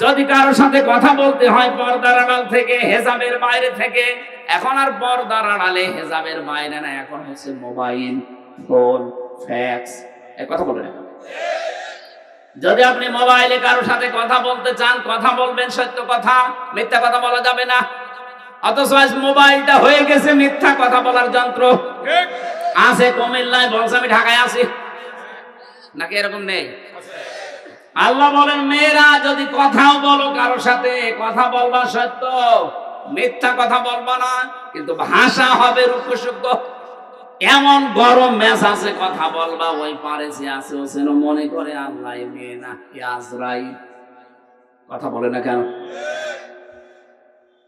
যদি কারোর সাথে কথা বলতে হয় পর্দার আড়াল থেকে, হেজাবের বাইরে থেকে, এখন আর পর্দার আড়ালে হেজাবের বাইরে না, এখন হচ্ছে মোবাইল, ফোন, ফ্যাক্স, এই কথা বলেন। যদি আপনি মোবাইলে কারোর সাথে কথা বলতে চান, কথা বলবেন সত্য কথা, মিথ্যা কথা বলা যাবে না। অথচ আজ মোবাইলটা হয়ে গেছে মিথ্যা কথা বলার যন্ত্র। আছে কুমিল্লায়, বলছে আমি ঢাকায় আছি, নাকি এরকম নেই? আল্লাহ বলেন, মেয়েরা যদি কথাও বলো কারোর সাথে, কথা বলবা সত্য, মিথ্যা কথা বলবা না, কিন্তু ভাষা হবে রূপসূক্ষ্ম। এমন গরম মেজাজে কথা বলবা, ওই পারে যে আছে ও যেন মনে করে আল্লাহ মেয়ে না আজরাইল। কথা বলে না কেন?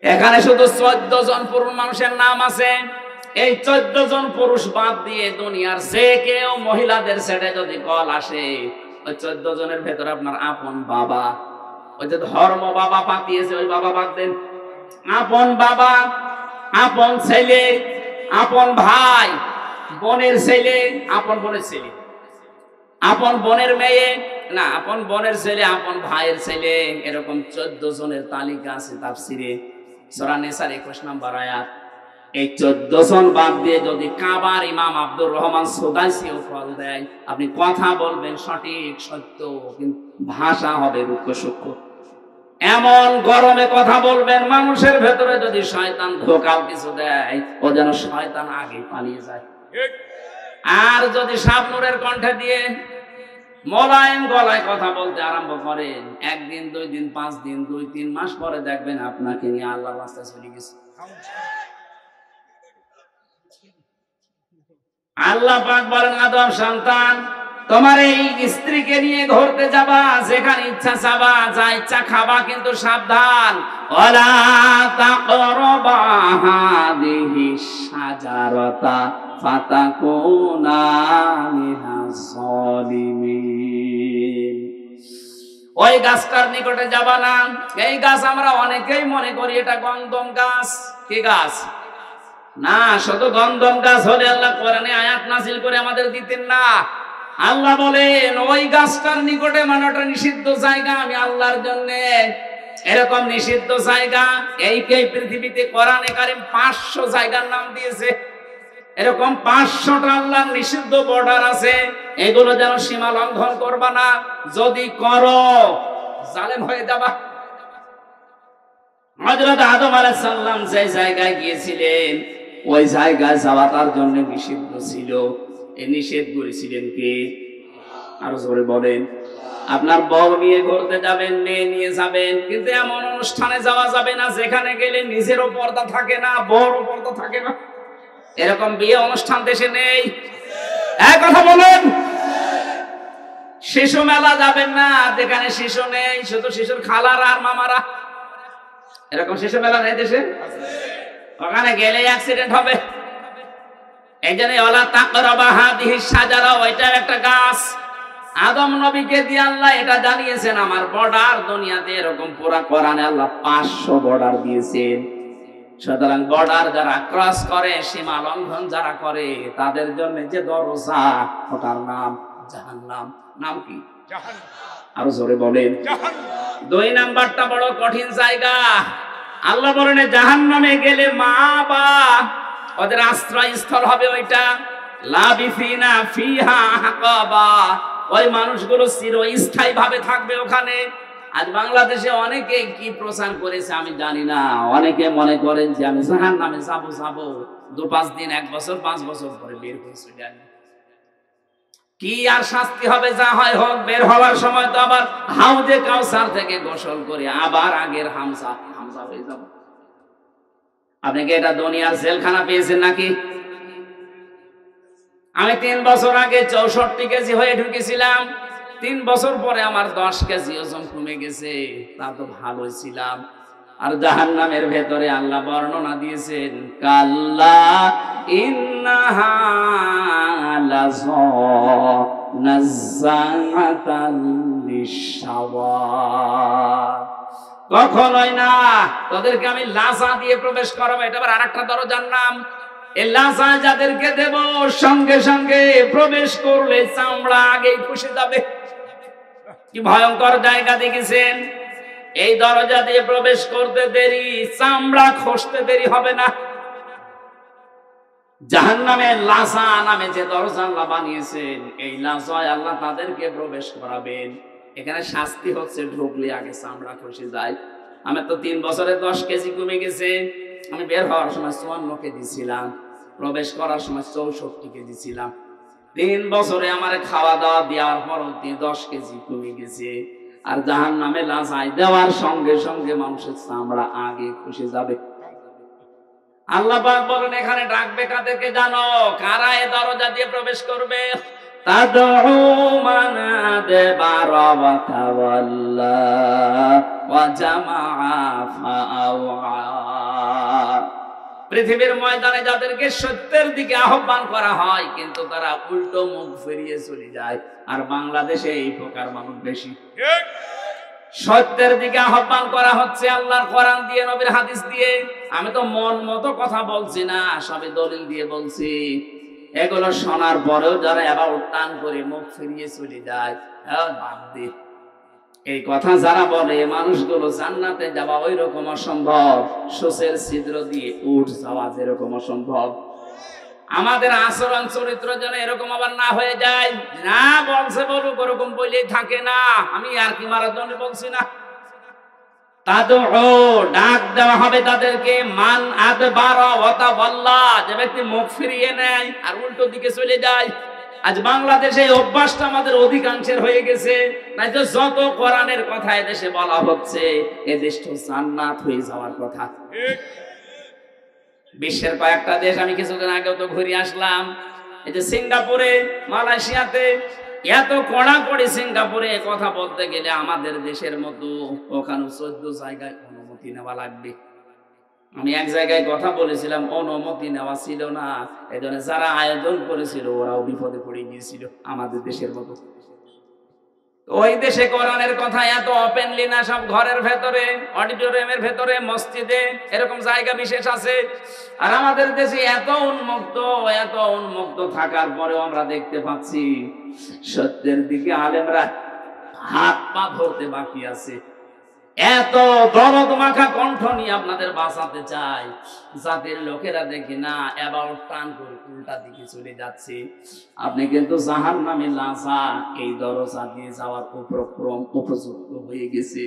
এখানে শুধু 14 জন পুরুষ মানুষের নাম আছে। এই 14 জন পুরুষ বাদ দিয়ে দুনিয়ার যে কেউ মহিলাদের সেটে যদি কল আসে, ওই 14 জনের ভেতরে আপনার আপন বাবা, ওই যে ধর্ম বাবা পাতিয়েছে, ওই বাবা বাদ দেন। আপন বাবা, আপন ছেলে, আপন ভাই, বোনের ছেলে, আপন বোনের ছেলে, আপন বোনের মেয়ে, না আপন বোনের ছেলে, আপন ভাইয়ের ছেলে, এরকম 14 জনের তালিকা আছে তাফসীরে। সূরা নিসার 21 নম্বর আয়াত। এই 14 জন বাদ দিয়ে যদি কাবার ইমাম আব্দুর রহমান সুদাইসিও ফল দেয়, আপনি কথা বলবেন সঠিক সত্য, কিন্তু ভাষা হবে রূপসূক্ষ্ম। এমন গরমে কথা বলবেন, মানুষের ভেতরে যদি শয়তান ধোঁকাও কিছু দেয়, ও যেন শয়তান আগে পালিয়ে যায়। আর যদি শাবনূরের কণ্ঠে দিয়ে মোলায়েম গলায় কথা বলতে আরম্ভ করেন, 1 দিন 2 দিন 5 দিন 2-3 মাস পরে দেখবেন আপনাকে নিয়ে আল্লাহর রাস্তায় চলে গেছে। আল্লাহ পাক বলেন, আদম সন্তান, তোমার এই স্ত্রীকে নিয়ে ঘুরতে যাবা, যেখানে ইচ্ছা যাবা, যা ইচ্ছা খাবা, কিন্তু সাবধান, ওয়ালা তাকরাবা হাদিহিস শাজারাতা ফাতাকুনা মিনাজ জালিমিন। ওই গাছটার নিকটে যাবা না। এই গাছ আমরা অনেকেই মনে করি এটা গন্ধম গাছ। কি গাছ? না, শুধু গন্ধম গাছ হলে আল্লাহ কোরআনে আয়াত নাযিল করে আমাদের দিতেন না। আল্লাহ বলেন, ওই গাছটার নিকটে, মানে ওটা নিষিদ্ধ জায়গা, আমি আল্লাহর জন্য এরকম নিষিদ্ধ জায়গা এই পৃথিবীতে কোরআনে কারীম 500 জায়গার নাম দিয়েছে। এরকম 500টা আল্লাহর নিষিদ্ধ বর্ডার আছে, এগুলো যেন সীমা লঙ্ঘন করবা না। যদি করো, জালেম হয়ে যাবা। হযরত আদম আলাইহিস সালাম যে জায়গায় গিয়েছিলেন, ওই জায়গায় যাওয়া তার জন্য নিষিদ্ধ ছিল। এই নিষেধ করেছিলেন কে? আরো জোরে বলেন। আপনার বউ নিয়ে ঘুরতে যাবেন, মেয়ে নিয়ে যাবেন, কিন্তু এমন অনুষ্ঠানে যাওয়া যাবে না যেখানে গেলে নিজেরও পর্দা থাকে না, বউরও পর্দা থাকে না। এরকম বিয়ে অনুষ্ঠান দেশে নেই? এক কথা বলেন। শিশু মেলা যাবেন না যেখানে শিশু নেই, শুধু শিশুর খালারা আর মামারা। এরকম শিশু মেলা নেই দেশে? ওখানে গেলে অ্যাক্সিডেন্ট হবে। এই জন্য ওয়ালা তাকরাবা হাদিহি শাজারা, ওইটা একটা গাছ। আদম নবীকে দিয়ে আল্লাহ এটা জানিয়েছেন, আমার বর্ডার দুনিয়াতে এরকম পুরা কোরআনে আল্লাহ 500 বর্ডার দিয়েছেন। সুতরাং বর্ডার যারা ক্রস করে, সীমা লঙ্ঘন যারা করে, তাদের জন্য যে দরজা, ওটার নাম জাহান্নাম। নাম কি? জাহান্নাম। আরো জোরে বলেন। জাহান্নাম। 2 নাম্বারটা বড় কঠিন জায়গা। আল্লাহ বলেন জাহান্নামে গেলে মা বা ওদের আশ্রয়স্থল হবে ওইটা, লাবিসিনা ফিহা হাকাবা, ওই মানুষগুলো চিরস্থায়ী ভাবে থাকবে ওখানে। আজ বাংলাদেশে অনেকে কি প্রচার করেছে আমি জানি না, অনেকে মনে করেন যে আমি জাহান্নামে যাবো 2-5 দিন, 1 বছর, 5 বছর পরে বের হয়ে চলে আসবো। কি আর শাস্তি হবে, যা হয় হোক। বের হওয়ার সময় তো আবার হাউজে কাউসার থেকে গোসল করে আবার আগের হামসা হয়ে যাব। আপনি কি এটা দুনিয়ার জেলখানা পেয়েছেন নাকি? আমি 3 বছর আগে 64 কেজি হয়ে ঢুকেছিলাম। 3 বছর পরে আমার 10 কেজি ওজন কমে গেছে। তা তো ভালোই ছিলাম। আর জাহান্নামের ভেতরে আল্লাহ বর্ণনা দিয়েছেন, কাল্লা ইন্নাহা লাযা নাযাআতাল লিশাওয়া, কখনোই না, তাদেরকে আমি লাজা দিয়ে প্রবেশ করাবো। এটা আবার আরেকটা দরজার নাম। এই লাজা যাদেরকে দেব, সঙ্গে সঙ্গে প্রবেশ করলে চামড়া আগেই খসে যাবে। কি ভয়ঙ্কর জায়গা দেখেছেন? এই দরজা দিয়ে প্রবেশ করতে দেরি, চামড়া খসতে দেরি হবে না। জাহান্নামের লাজা নামে যে দরজা আল্লাহ বানিয়েছেন, এই লাজায় আল্লাহ তাদেরকে প্রবেশ করাবেন। এখানে শাস্তি হচ্ছে ঢুকলে আগে চামড়া খসে যায়। আমি তো 3 বছরে 10 কেজি কমে গেছে। আমি বের হওয়ার সময় 54 কেজি ছিলাম, প্রবেশ করার সময় 64 কেজি ছিলাম। 3 বছরে আমার খাওয়া দাওয়া দেওয়ার পর 10 কেজি কমে গেছে। আর জাহান্নামে লাজায় দেওয়ার সঙ্গে সঙ্গে মানুষের চামড়া আগে খসে যাবে। আল্লাহ পাক বলেন এখানে ডাকবে কাদেরকে জানো? কারা এই দরজা দিয়ে প্রবেশ করবে? তাদউ মান আদবারা ওয়া তাওয়াল্লা ওয়া জামাআ ফাআওয়া। পৃথিবীর ময়দানে যাদেরকে সত্যের দিকে আহ্বান করা হয়, কিন্তু তারা উল্টো মুখ ফিরিয়ে চলে যায়। আর বাংলাদেশে এই প্রকার মানুষ বেশি। সত্যের দিকে আহ্বান করা হচ্ছে আল্লাহর কোরআন দিয়ে, নবীর হাদিস দিয়ে। আমি তো মন মতো কথা বলছি না, সবই দলিল দিয়ে বলছি। এগুলো শোনার পরেও যারা এবার টান করে মুখ ফিরিয়ে চলে যায়, বাদ দে। এই কথা যারা বলে মানুষগুলো জান্নাতে যাওয়া ওই রকম অসম্ভব, সোসের ছিদ্র দিয়ে উঠ যাওয়া যেরকম অসম্ভব। আমাদের আচরণ চরিত্র যেন এরকম আবার না হয়ে যায়। না বলছে বলুক, ওরকম বলেই থাকে না। আমি আর কি মারার জন্য বলছি না। তাদউ, ডাক দেওয়া হবে তাদেরকে। মান আদবারা ওয়া তাওয়াল্লা, যে ব্যক্তি মুখ ফিরিয়ে নেয় আর উল্টো দিকে চলে যায়। আজ বাংলাদেশে এই অভ্যাসটা আমাদের অধিকাংশের হয়ে গেছে। নাই তো যত কোরআনের কথা এদেশে বলা হচ্ছে, এদেশটা জান্নাত হয়ে যাওয়ার কথা। বিশ্বের কয়েকটা দেশ আমি কিছুদিন আগেও তো ঘুরে আসলাম। এই যে সিঙ্গাপুরে, মালয়েশিয়াতে এত কড়াকড়ি। সিঙ্গাপুরে কথা বলতে গেলে আমাদের দেশের মতো ওখানে 14 জায়গায় অনুমতি নেওয়া লাগবে। আমি এক জায়গায় কথা বলেছিলাম, অনুমতি নেওয়া ছিল না। এই জন্য যারা আয়োজন করেছিল ওরাও বিপদে পড়ে গিয়েছিল, আমাদের দেশের মতো। ওই দেশে কোরআনের কথা এত ওপেনলি না, সব ঘরের ভেতরে, অডিটোরিয়ামের ভেতরে, মসজিদে, এরকম জায়গা বিশেষ আছে। আর আমাদের দেশে এত উন্মুক্ত থাকার পরেও আমরা দেখতে পাচ্ছি সত্যের দিকে আলেমরা হাত পা ধরতে বাকি আছে। এত দরদ মাখা কণ্ঠ নিয়ে আপনাদের বাঁচাতে চাই, জাতির লোকেরা দেখি না এবার টান করে উল্টা দিকে চলে যাচ্ছে। আপনি কিন্তু জাহান্নামে লাজা, এই দরজা দিয়ে যাওয়ার উপক্রম উপযুক্ত হয়ে গেছে।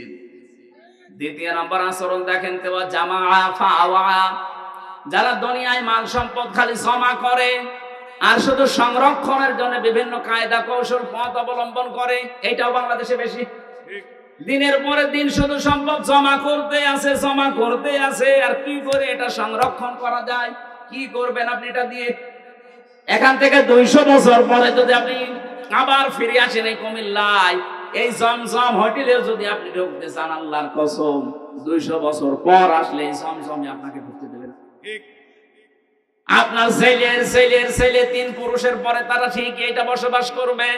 2 নম্বর আচরণ দেখেন তো, জামাআ ফাআওয়া। যারা দুনিয়ায় মাল সম্পদ খালি জমা করে আর শুধু সংরক্ষণের জন্য বিভিন্ন কায়দা কৌশল পথ অবলম্বন করে, এটাও বাংলাদেশে বেশি। দিনের পরে দিন শুধু সম্পদ জমা করতে আছে। আর কি করে এটা সংরক্ষণ করা যায় কি করবেন আপনি এটা দিয়ে? এখান থেকে 200 বছর পরে যদি আপনি আবার ফিরে আসেন এই কুমিল্লায়, এই জমজম হোটেলে যদি আপনি ঢুকতে চান, আল্লাহর কসম 200 বছর পর আসলে এই জমজমে আপনাকে ঢুকতে দেবে না। আপনার ছেলের ছেলের ছেলে 3 পুরুষের পরে তারা ঠিক এইটা বসবাস করবে।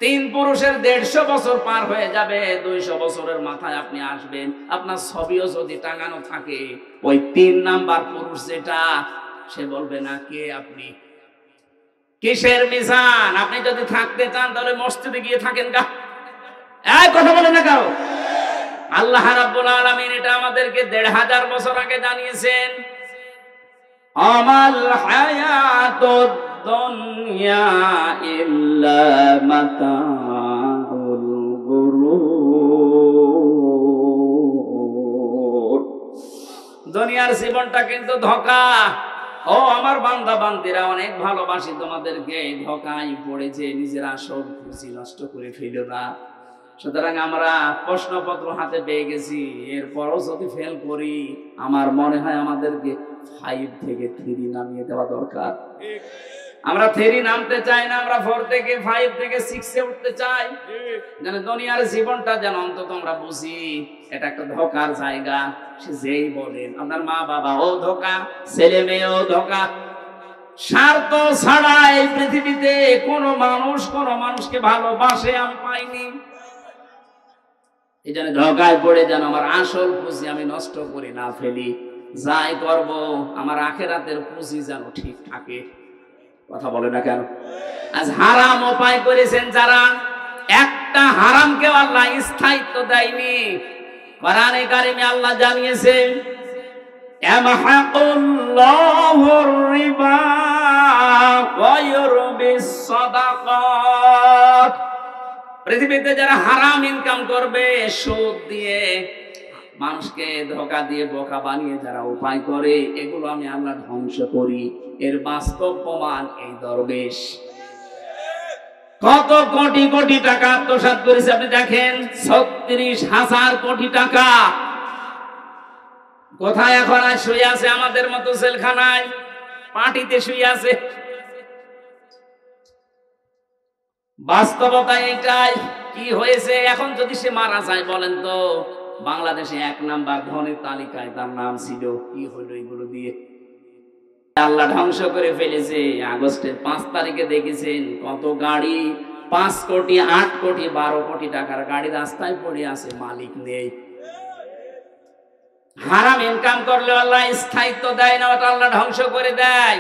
3 পুরুষের 150 বছর পার হয়ে যাবে, 200 বছরের মাথায় আপনি আসবেন। আপনার ছবিও যদি টাঙানো থাকে, ওই 3 নাম্বার পুরুষ যেটা, সে বলবে না কে আপনি, কিসের মিজান? আপনি যদি থাকতে চান তাহলে মসজিদে গিয়ে থাকেন গা। এই কথা বলে না কারো। আল্লাহ রাব্বুল আলামিন এটা আমাদেরকে 1500 বছর আগে জানিয়েছেন। আমাল হায়াতুদ দুনিয়া ইল্লা মাতাউল গুরুর। দুনিয়ার জীবনটা কিন্তু ধোঁকা। ও আমার বান্দা বান্দিরা, অনেক ভালোবাসি তোমাদেরকে, ধোঁকায় পড়েছে, নিজের আসল খুশি নষ্ট করে ফেলো না। সুতরাং আমরা প্রশ্নপত্র হাতে পেয়ে গেছি, এরপরও যদি ফেল করি, আমার মনে হয় আমাদেরকে 5 থেকে 3 নামিয়ে দেওয়া দরকার। আমরা 3 নামতে চাই না, আমরা 4 থেকে 5 থেকে 6 এ উঠতে চাই। যেন দুনিয়ার জীবনটা যেন অন্তত আমরা বুঝি এটা একটা ধোঁকার জায়গা। সে যেই বলেন, আপনার মা বাবা ও ধোঁকা, ছেলে মেয়েও ধোঁকা। স্বার্থ ছাড়া এই পৃথিবীতে কোনো মানুষকে ভালোবাসে আমি পাইনি। এই জন্য ধোঁকায় পড়ে যেন আমার আসল পুঁজি আমি নষ্ট করে না ফেলি। যাই করব আমার আখেরাতের পুঁজি যেন ঠিক থাকে। কথা বলে না কেন? আজ হারাম উপায় করেছেন যারা, একটা হারামকে আল্লাহ স্থায়িত্ব দেয়নি। কোরআনে কারিমে আল্লাহ জানিয়েছেন, ইয়ামহাকুল্লাহুর রিবা ওয়া ইউরবিস সাদাকাত। পৃথিবীতে যারা হারাম ইনকাম করবে, সুদ দিয়ে, মানুষকে ধোঁকা দিয়ে বোকা বানিয়ে যারা উপায় করে, এগুলো আমি আল্লাহ ধ্বংস করি। এর বাস্তব প্রমাণ এই দরবেশ কত কোটি কোটি টাকা আত্মসাৎ করেছে আপনি দেখেন। 36,000 কোটি টাকা কোথায় এখন আর শুয়ে আছে? আমাদের মতো জেলখানায়, পার্টিতে শুয়ে আছে। বাস্তবতা এটাই। কি হয়েছে এখন? যদি সে মারা যায়, বলেন তো, বাংলাদেশে 1 নাম্বার ধনের তালিকায় তার নাম ছিল, কি হলো এগুলো দিয়ে? আল্লাহ ধ্বংস করে ফেলেছে। আগস্টের 5 তারিখে দেখেছেন কত গাড়ি, 5 কোটি 8 কোটি 12 কোটি টাকার গাড়ি রাস্তায় পড়ে আছে, মালিক নেই। হারাম ইনকাম করলে আল্লাহ স্থায়িত্ব দেয় না, ওটা আল্লাহ ধ্বংস করে দেয়।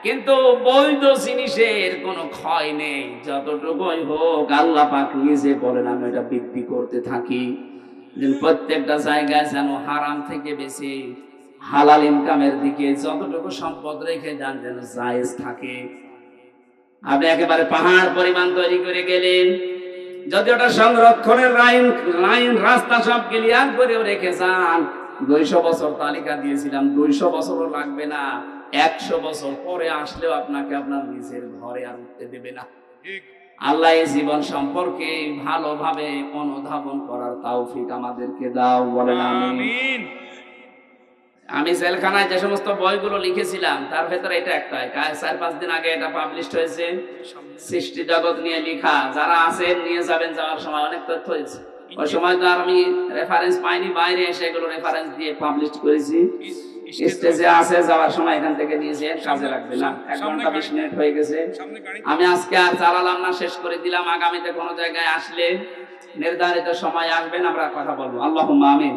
কিন্তু বৈধ জিনিসের কোনো ক্ষয় নেই, যতটুকুই হোক আল্লাহ পাক নিজে বলেন আমি এটা বৃদ্ধি করতে থাকি। প্রত্যেকটা জায়গায় যেন হারাম থেকে বেশি হালাল ইনকামের দিকে যতটুকু সম্পদ রেখে যান যেন জায়েজ থাকে। আপনি একেবারে পাহাড় পরিমাণ তৈরি করে গেলেন, যদি ওটা সংরক্ষণের লাইন রাস্তা সব ক্লিয়ার করেও রেখে যান, 200 বছর তালিকা দিয়েছিলাম, 200 বছরও লাগবে না, 100 বছর পরে আসলেও আপনাকে আপনার নিজের ঘরে আর উঠতে দেবে না। আল্লাহ এই জীবন সম্পর্কে ভালোভাবে অনুধাবন করার তৌফিক আমাদেরকে দাও, বলেন আমিন। আমি জেলখানায় যে সমস্ত বইগুলো লিখেছিলাম তার ভেতরে এটা একটা, 4-5 দিন আগে এটা পাবলিশ হয়েছে, সৃষ্টি জগৎ নিয়ে লেখা। যারা আছেন নিয়ে যাবেন, যাওয়ার সময় অনেক তথ্য হয়েছে। ওই সময় তো আর আমি রেফারেন্স পাইনি, বাইরে এসে এগুলো রেফারেন্স দিয়ে পাবলিশ করেছি। স্টেজে আছে, যাওয়ার সময় এখান থেকে নিয়েছে, কাজে লাগবে না। 1 ঘন্টা 20 মিনিট হয়ে গেছে। আমি আজকে আর চালালাম না, শেষ করে দিলাম। আগামীতে কোনো জায়গায় আসলে নির্ধারিত সময় আসবেন, আমরা কথা বলবো। আল্লাহুম্মা আমিন।